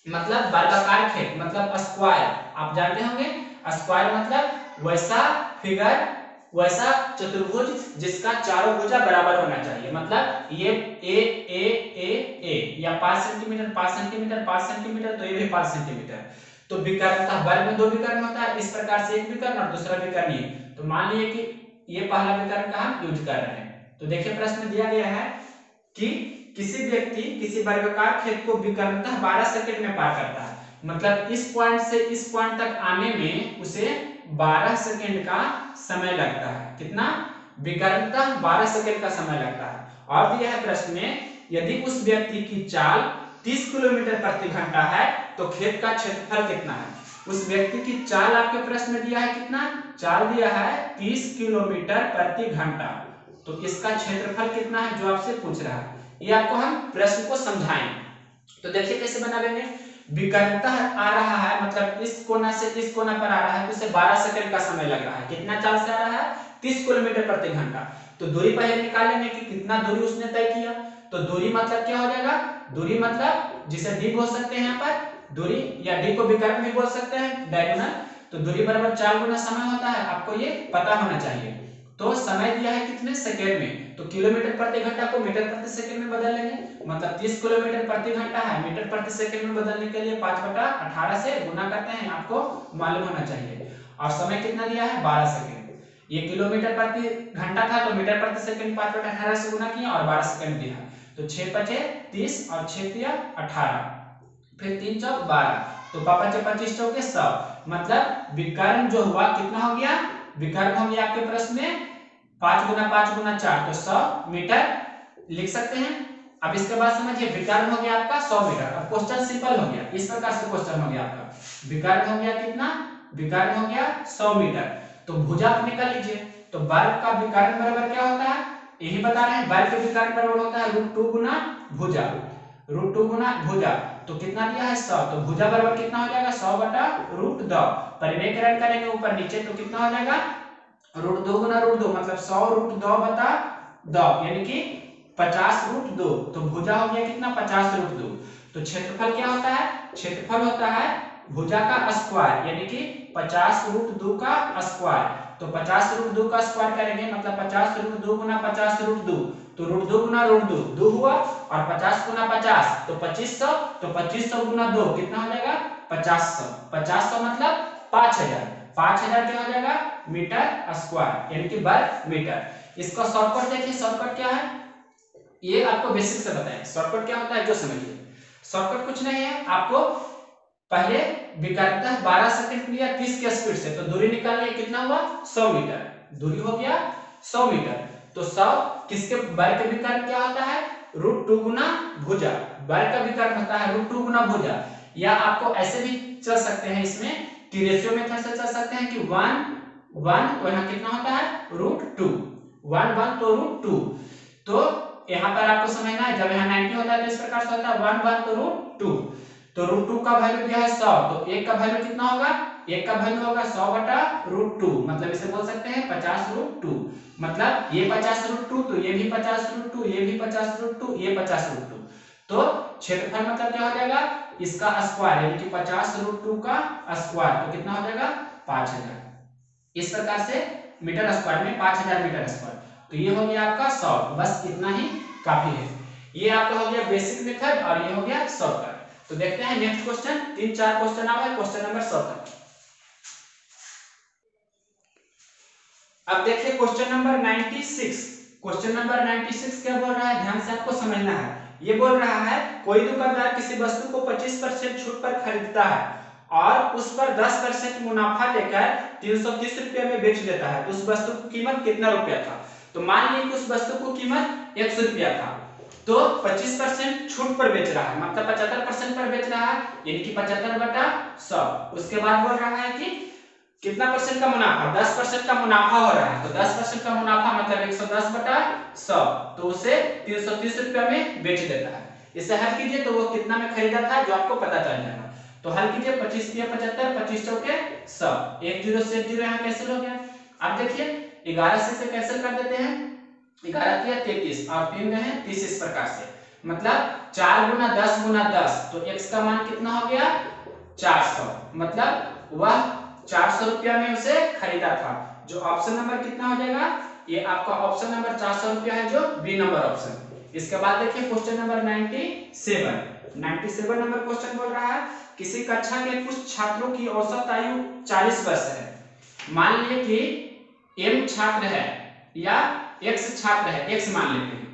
मतलब वर्गाकार खेत मतलब स्क्वायर, आप जानते होंगे स्क्वायर मतलब वैसा फिगर, वैसा चतुर्भुज जिसका चारों भुजा बराबर होना चाहिए, मतलब ये ए ए ए ए, या 5 सेंटीमीटर 5 सेंटीमीटर 5 सेंटीमीटर, तो ये भी 5 सेंटीमीटर। तो विकर्ण वर्ग में 2 विकर्ण होता है, इस प्रकार से एक विकर्ण और दूसरा विकर्ण ये। तो मान लिए कि ये पहला विकर्ण का हम यूज कर रहे हैं। तो देखिए प्रश्न में दिया गया है कि किसी व्यक्ति किसी वर्गाकार खेत को विकर्णतः 12 सेकंड में पार करता है, मतलब इस पॉइंट से इस पॉइंट तक आने में उसे 12 सेकंड का समय लगता है। कितना, विकर्णतः 12 सेकंड का समय लगता है। और दिया है प्रश्न में, यदि उस व्यक्ति की चाल 30 किलोमीटर प्रति घंटा है तो खेत का क्षेत्रफल कितना है। उस व्यक्ति की चाल आपके प्रश्न में दिया है कितना, चाल दिया है 30 किलोमीटर प्रति घंटा, तो इसका क्षेत्रफल कितना है जो आपसे पूछ रहा है, ये आपको हम प्रश्न को समझाएं। तो देखिए कैसे बना लेंगे, विकर्णतः आ रहा है, मतलब इस कोना से इस कोना पर आ रहा है, तो इसे 12 सेकंड का समय लग रहा है। कितना चाल से आ रहा है, 30 किलोमीटर प्रति घंटा। तो दूरी पहले निकाल लेंगे कि कितना दूरी उसने तय किया। तो दूरी मतलब क्या हो जाएगा, दूरी मतलब जिसे डी बोल सकते हैं यहाँ पर दूरी, या डी को विकर्ण भी बोल सकते हैं, डायगोनल। तो दूरी बराबर 4 गुना समय होता है, आपको ये पता होना चाहिए। तो समय दिया है कितने सेकंड में, तो किलोमीटर प्रति घंटा को मीटर प्रति सेकंड में बदल लेंगे, मतलब 30 किलोमीटर प्रति घंटा है, मीटर प्रति सेकंड में बदलने के लिए 5/18 से गुना करते हैं, आपको मालूम होना चाहिए। और समय कितना दिया है, 12 सेकंड। ये किलोमीटर प्रति घंटा था तो मीटर प्रति सेकंड 5/18 से गुना किया और 12 सेकंड दिया। तो 6 × 5 = 30 और 6 × 3 = 18, फिर 3 × 4 = 12, तो 5 × 5 = 25, 4 × 100, मतलब विकर्ण जो हुआ कितना हो गया, विकर्ण हो गया आपके प्रश्न में 5 × 5 × 4, तो 100 मीटर लिख सकते हैं। अब इसके बाद समझिए विकर्ण हो गया आपका 100 मीटर। अब क्वेश्चन सिंपल हो गया, इस प्रकार से क्वेश्चन हो गया आपका, विकर्ण हो गया कितना, विकर्ण हो गया 100 मीटर। तो भुजा आप निकाल लीजिए, तो वर्ग का विकर्ण बराबर क्या होता है, यही बता रहे हैं, वर्ग के विकर्ण बराबर होता है √2 गुना भुजा, √2 गुना भुजा। तो कितना दिया है 100, तो भुजा बराबर कितना हो जाएगा 100 बटा √2। परिमेयकरण करेंगे ऊपर नीचे तो कितना हो जाएगा √2 गुना √2 मतलब 100 √2 बटा 2 यानी कि 50 √2। तो भुजा हो गया कितना 50 √2। तो क्षेत्रफल क्या होता है, क्षेत्रफल होता है भुजा का स्क्वायर यानी कि 50 √2 का स्क्वायर। तो 50 √2 का स्क्वायर करेंगे मतलब 50 √2 गुना 50 √2, तो √2 गुना √2 2 हुआ और 50 गुना 50 तो 2500, तो 2500 गुना 2 कितना हो जाएगा 5000। 5000 मतलब 5000, 5000 क्या हो जाएगा मीटर स्क्वायर यानी कि वर्ग मीटर। इसका शॉर्टकट देखिए, शॉर्टकट क्या है ये आपको बेसिक से बताएं। शॉर्टकट क्या होता है जो समझिए। शॉर्टकट कुछ नहीं है, आपको पहले विकर्णतः 12 सेकंड लिया 30 के स्पीड से, तो दूरी निकालने कितना हुआ 100 मीटर, दूरी हो गया 100 मीटर। तो 100 किसके वर्ग का विकर्ण क्या होता है √2 गुना भुजा, वर्ग का विकर्ण होता है √2 गुना भुजा। या आपको ऐसे भी चल सकते हैं इसमें कि रेशियो मेथड से चल सकते हैं कि 1 1 तो यहाँ कितना होता है √2, 1 1 तो √2। तो यहाँ पर आपको समझना है जब यहाँ 90 होता है तो इस प्रकार से होता है 1 1 तो √2। तो √2 का वैल्यू दिया है 100, तो 1 का वैल्यू कितना होगा, 1 का वैल्यू होगा 100 बटा √2 मतलब इसे बोल सकते हैं 50 √2। मतलब ये 50 √2 तो ये भी 50 √2, ये भी 50 √2, ये 50 √2। तो क्षेत्रफल मतलब क्या हो जाएगा इसका स्क्वायर यानी कि 50 √2 का स्क्वायर, तो कितना हो जाएगा 5000। इस प्रकार से मीटर स्क्वायर में 5000 मीटर स्क्वायर। तो ये हो गया आपका 100, बस इतना ही काफी है। ये आपका हो गया बेसिक मेथड और ये हो गया शॉर्टकट। तो देखते हैं नेक्स्ट क्वेश्चन, 3-4 क्वेश्चन आ गए, क्वेश्चन नंबर 17। अब देखिए क्वेश्चन नंबर 96। क्वेश्चन नंबर 96 क्या बोल रहा है, ध्यान से आपको समझना है। ये बोल रहा है कोई दुकानदार किसी वस्तु को 25% छूट पर खरीदता है और उस पर 10% मुनाफा लेकर 330 रुपये में बेच देता है, तो उस वस्तु की कीमत कितना रुपया था। तो मान लीजिए कि उस वस्तु को कीमत 100 रुपया था, तो 25% छूट पर बेच रहा है मतलब 75% पर बेच रहा है यानी कि 75 बटा 100। उसके बाद बोल रहा है कि कितना परसेंट का मुनाफा, 10% का मुनाफा हो रहा है, तो 10% का मुनाफा मतलब 110 बटा 100, तो उसे 330 रुपया में बेच देता है। इसे हल कीजिए तो वो कितना में खरीदा था जो आपको पता चल जाएगा। तो हल कीजिए 25 × 75, 25 चौके 100, 1 0 से 1 0 यहाँ कैंसिल हो गया। अब देखिए 11 से इसे कैंसिल कर देते हैं, 11 × 33 और 3 रहे 30 इस प्रकार से, मतलब 4 गुना 10 गुना 10, तो x का मान कितना हो गया 400, मतलब वह 400 रुपया में उसे खरीदा था। जो ऑप्शन नंबर कितना हो जाएगा, ये आपका ऑप्शन नंबर 400 रुपया है, जो बी नंबर ऑप्शन। इसके बाद देखिए क्वेश्चन नंबर 97 नंबर क्वेश्चन बोल रहा है किसी कक्षा के कुछ छात्रों की औसत आयु 40 वर्ष है। मान लीजिए कि m छात्र है या x छात्र है, x मान लेते हैं,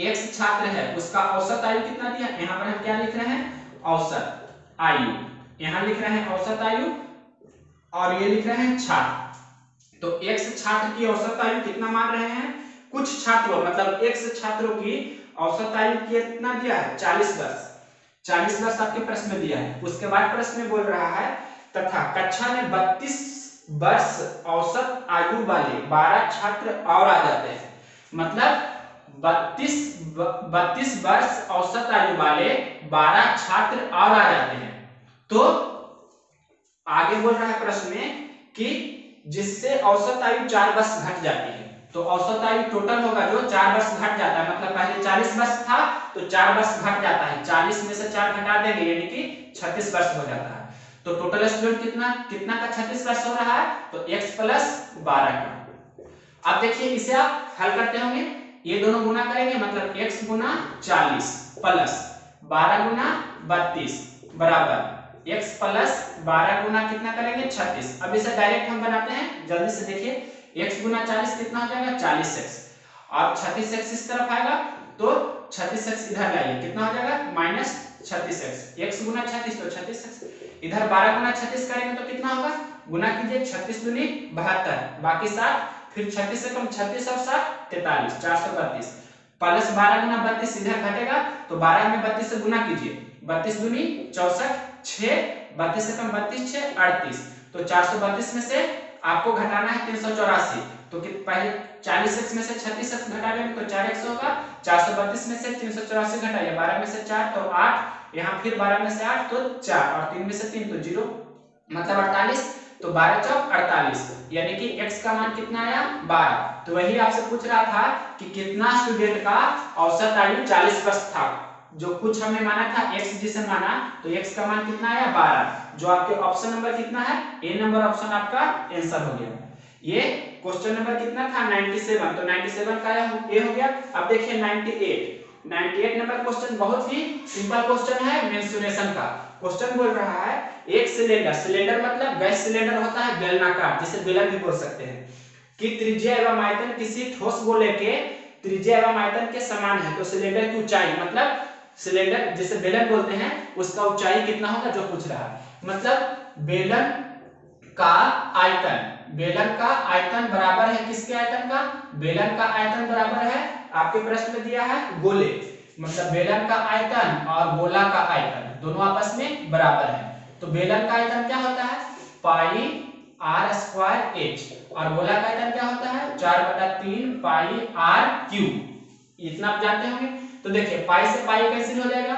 x छात्र है, उसका औसत आयु कितना दिया, यहाँ पर हम क्या लिख रहे हैं औसत आयु, यहाँ लिख रहे हैं औसत आयु और ये लिख रहे हैं छात्र। तो x छात्र की औसत आयु कितना मान रहे हैं, कुछ छात्रों मतलब x छात्रों की औसत आयु कितना दिया है 40 वर्ष, 40 वर्ष आपके प्रश्न में दिया है। उसके बाद प्रश्न में बोल रहा है तथा कक्षा में 32 वर्ष औसत आयु वाले 12 छात्र और आ जाते हैं, मतलब 32 वर्ष औसत आयु वाले 12 छात्र और आ जाते हैं। तो आगे बोल रहा है प्रश्न में कि जिससे औसत आयु 4 वर्ष घट जाती है, तो औसत आयु टोटल होगा जो 4 वर्ष घट जाता है, मतलब पहले 40 वर्ष था तो 4 वर्ष घट जाता है, 40 में से 4 घटा देंगे यानी कि 36 वर्ष हो जाता है। तो टोटल स्टूडेंट कितना का 36 वर्ष हो रहा है, तो x + 12 का। अब देखिए इसे आप हल करते होंगे, ये दोनों गुना करेंगे मतलब x गुना 40 प्लस 12 गुना 32 बराबर x + 12 गुना कितना करेंगे 36। अब इसे डायरेक्ट हम बनाते हैं, जल्दी से देखिए x गुना 40 कितना हो जाएगा 40x, और 36x इस तरफ आएगा तो 36x इधर लाइए कितना हो जाएगा -36x, x गुना 36 तो 36x, इधर 12 गुना 36 करेंगे तो कितना होगा, गुना कीजिए 36 दूनी 72 बाकी 7, फिर 36 से कम 36 और 7 43 432 प्लस 12 गुना 32 इधर घटेगा तो 12 में 32 से गुना कीजिए, 32 दूनी 64 6, 32 से कम 32 6 38, तो 432 में से आपको घटाना है 384। तो पहले 40x में से 36x घटा देंगे तो 4x होगा। 432 में से 384 घटाइए, 12 में से 4 तो 8, यहाँ फिर 12 में से 8 तो 4 और 3 में से 3 तो 0, मतलब 48। तो 12 चौक 48, यानी कि x का मान कितना आया 12। तो वही आपसे पूछ रहा था कि कितना स्टूडेंट का औसत आयु 40 वर्ष था। जो कुछ हमने माना था x जिसे माना, तो x का मान कितना आया 12। जो आपके ऑप्शन नंबर कितना है, ए नंबर ऑप्शन आपका आंसर हो गया। ये क्वेश्चन नंबर कितना था 97, तो 97 का ए हो गया। अब देखिए 98 नंबर क्वेश्चन बहुत ही सिंपल क्वेश्चन है, मेंसुरेशन का क्वेश्चन बोल रहा है। एक सिलेंडर मतलब गैस सिलेंडर होता है बेलनाकार, जिसे बेलन भी बोल सकते हैं, कि त्रिज्या एवं आयतन किसी ठोस गोले के त्रिज्या एवं आयतन के समान है। तो सिलेंडर की ऊंचाई, मतलब सिलेंडर जिसे बेलन बोलते हैं, उसका ऊंचाई कितना होगा जो पूछ रहा है। मतलब बेलन का आयतन बराबर है किसके आयतन का, बेलन का आयतन बराबर है, आपके प्रश्न में दिया है गोले, मतलब बेलन का आयतन और गोला का आयतन दोनों आपस में बराबर है। तो बेलन का आयतन क्या होता है पाई आर स्क्वायर एच, और गोला का आयतन क्या होता है 4/3 पाई आर क्यूब। इतना आप जानते होंगे। तो देखिए पाई से पाई कैंसिल हो जाएगा,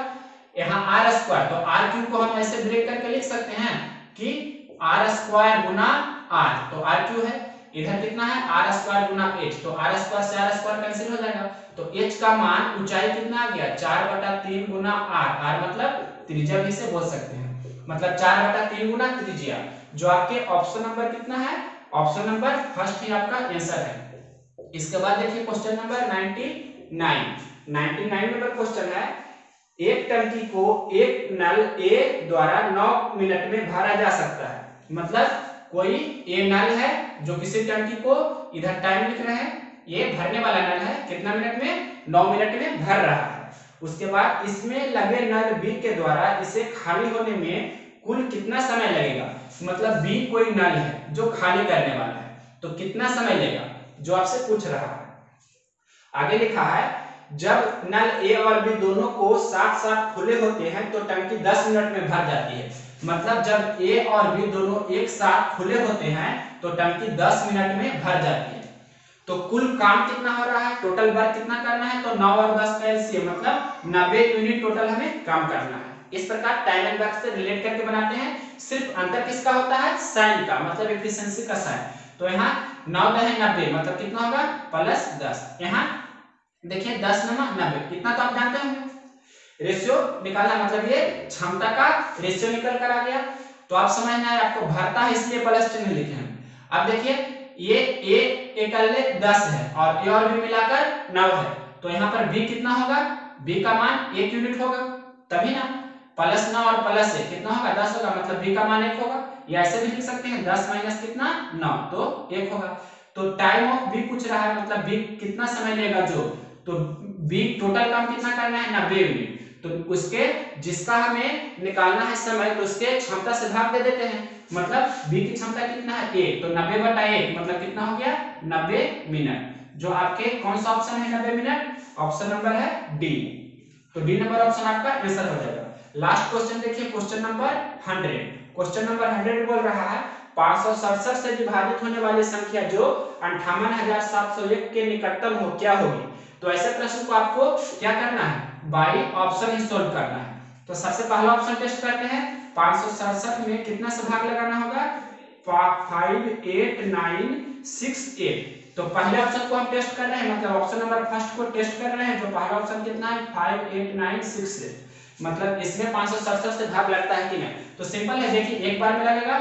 यहाँ आर स्क्वायर, तो आर क्यूब को हम ऐसे ब्रेक करके लिख सकते हैं कि आर स्क्वायर गुना आर, तो आर क्यूब है। इधर कितना है आर स्क्वायर गुना एच, तो आर स्क्वायर से आर स्क्वायर कैंसिल हो जाएगा। तो एच का मान ऊंचाई कितना आ गया 4/3 गुना आर मतलब त्रिज्या भी से बोल सकते हैं, मतलब 4/3 गुना त्रिज्या। जो आपके ऑप्शन नंबर कितना है, ऑप्शन नंबर फर्स्ट ही आपका आंसर है। इसके बाद देखिए क्वेश्चन नंबर 99 नंबर क्वेश्चन है। एक टंकी को एक नल ए द्वारा 9 मिनट में भरा जा सकता है। मतलब कोई ए नल है जो किसी टंकी को, इधर टाइम लिख रहे हैं, ये भरने वाला नल है, कितना मिनट में 9 मिनट में भर रहा है। उसके बाद इसमें लगे नल बी के द्वारा इसे खाली होने में कुल कितना समय लगेगा। मतलब बी कोई नल है जो खाली करने वाला है, तो कितना समय लेगा जो आपसे पूछ रहा है। आगे लिखा है जब नल ए और बी दोनों को साथ साथ खुले होते हैं तो टंकी 10 मिनट में भर जाती है। मतलब जब ए और बी दोनों एक साथ खुले होते हैं तो टंकी 10 मिनट में भर जाती है। तो कुल काम कितना हो रहा है, टोटल वर्क कितना करना है, तो 9 और 10 का एलसीएम मतलब 90 यूनिट टोटल हमें काम करना है। इस प्रकार टाइम एंड वर्क से रिलेट करके बनाते हैं। सिर्फ अंतर किसका होता है, साइन का, मतलब एफिशिएंसी का साइन। तो यहाँ 9 10 90 मतलब कितना होगा +10। यहाँ देखिए 10 9 90, इतना तो आप जानते होंगे। रेशियो निकालना मतलब ये क्षमता का रेशियो निकल कर आ गया। तो आप समझ में आए, आपको भरता है इसलिए प्लस चिन्ह लिखे हैं। अब देखिए ये ए एकल्ले 10 है और ए और बी मिलाकर 9 है, तो यहाँ पर बी कितना होगा, बी का मान 1 यूनिट होगा, तभी ना +9 और +1 कितना होगा 10 होगा, मतलब बी का मान 1 होगा। या ऐसे भी लिख सकते हैं 10 माइनस कितना 9 तो 1 होगा। तो टाइम ऑफ बी पूछ रहा है, मतलब बी कितना समय लेगा जो, तो बी टोटल काम कितना करना है 90 यूनिट, तो उसके जिसका हमें निकालना है समय, तो उसके क्षमता से भाग दे देते हैं। मतलब बी की क्षमता कितना है 1, तो 90/1 मतलब कितना हो गया 90 मिनट। जो आपके कौन सा ऑप्शन है 90 मिनट, ऑप्शन नंबर है डी। तो डी नंबर ऑप्शन आपका आंसर हो जाएगा। लास्ट क्वेश्चन देखिए क्वेश्चन नंबर 100। क्वेश्चन नंबर 100 बोल रहा है 567 से विभाजित होने वाली संख्या जो 58,701 के निकटतम हो क्या होगी। तो ऐसे प्रश्न को आपको क्या करना है, बाई ऑप्शन ही सोल्व करना है। तो सबसे पहला ऑप्शन टेस्ट करते हैं, 567 में कितना से भाग लगाना होगा 5 8 9 6 8। तो पहले ऑप्शन को हम टेस्ट कर रहे हैं, मतलब ऑप्शन नंबर फर्स्ट को टेस्ट कर रहे हैं। जो पहला ऑप्शन कितना है 5 8 9 6 8, मतलब इसमें 567 से भाग लगता है कि नहीं। तो सिंपल है, देखिए एक बार में लगेगा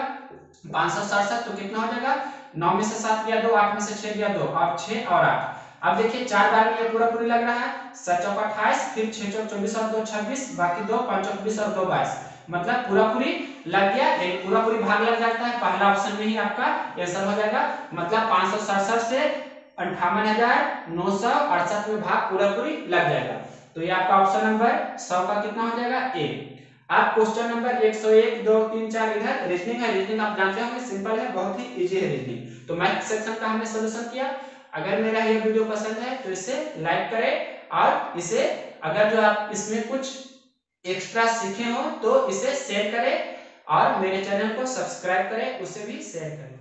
567, तो कितना हो जाएगा 9 में से 7 गया 2, 8 में से 6 गया 2, अब 6 और 8। अब देखिए 4 बार में ये पूरा पूरी लग रहा है, 7 चौक 28, फिर 6 चौक 24 और 2 26, बाकी 2 5 चौक 20 और 2 22, मतलब पूरा पूरी लग गया। एक पूरा पूरी भाग लग जाता है, पहला ऑप्शन में ही आपका आंसर हो जाएगा। मतलब 567 से 58,968 में भाग पूरा पूरी लग जाएगा। तो ये आपका ऑप्शन नंबर 100 का कितना हो जाएगा ए। अब क्वेश्चन नंबर 101 2 3 4 इधर रीजनिंग है। रीजनिंग आप जानते होंगे सिंपल है, बहुत ही इजी है रीजनिंग। तो मैथ सेक्शन का हमने सॉल्यूशन किया। अगर मेरा ये वीडियो पसंद है तो इसे लाइक करें, और इसे अगर जो आप इसमें कुछ एक्स्ट्रा सीखे हो तो इसे शेयर करें, और मेरे चैनल को सब्सक्राइब करें, उसे भी शेयर करें।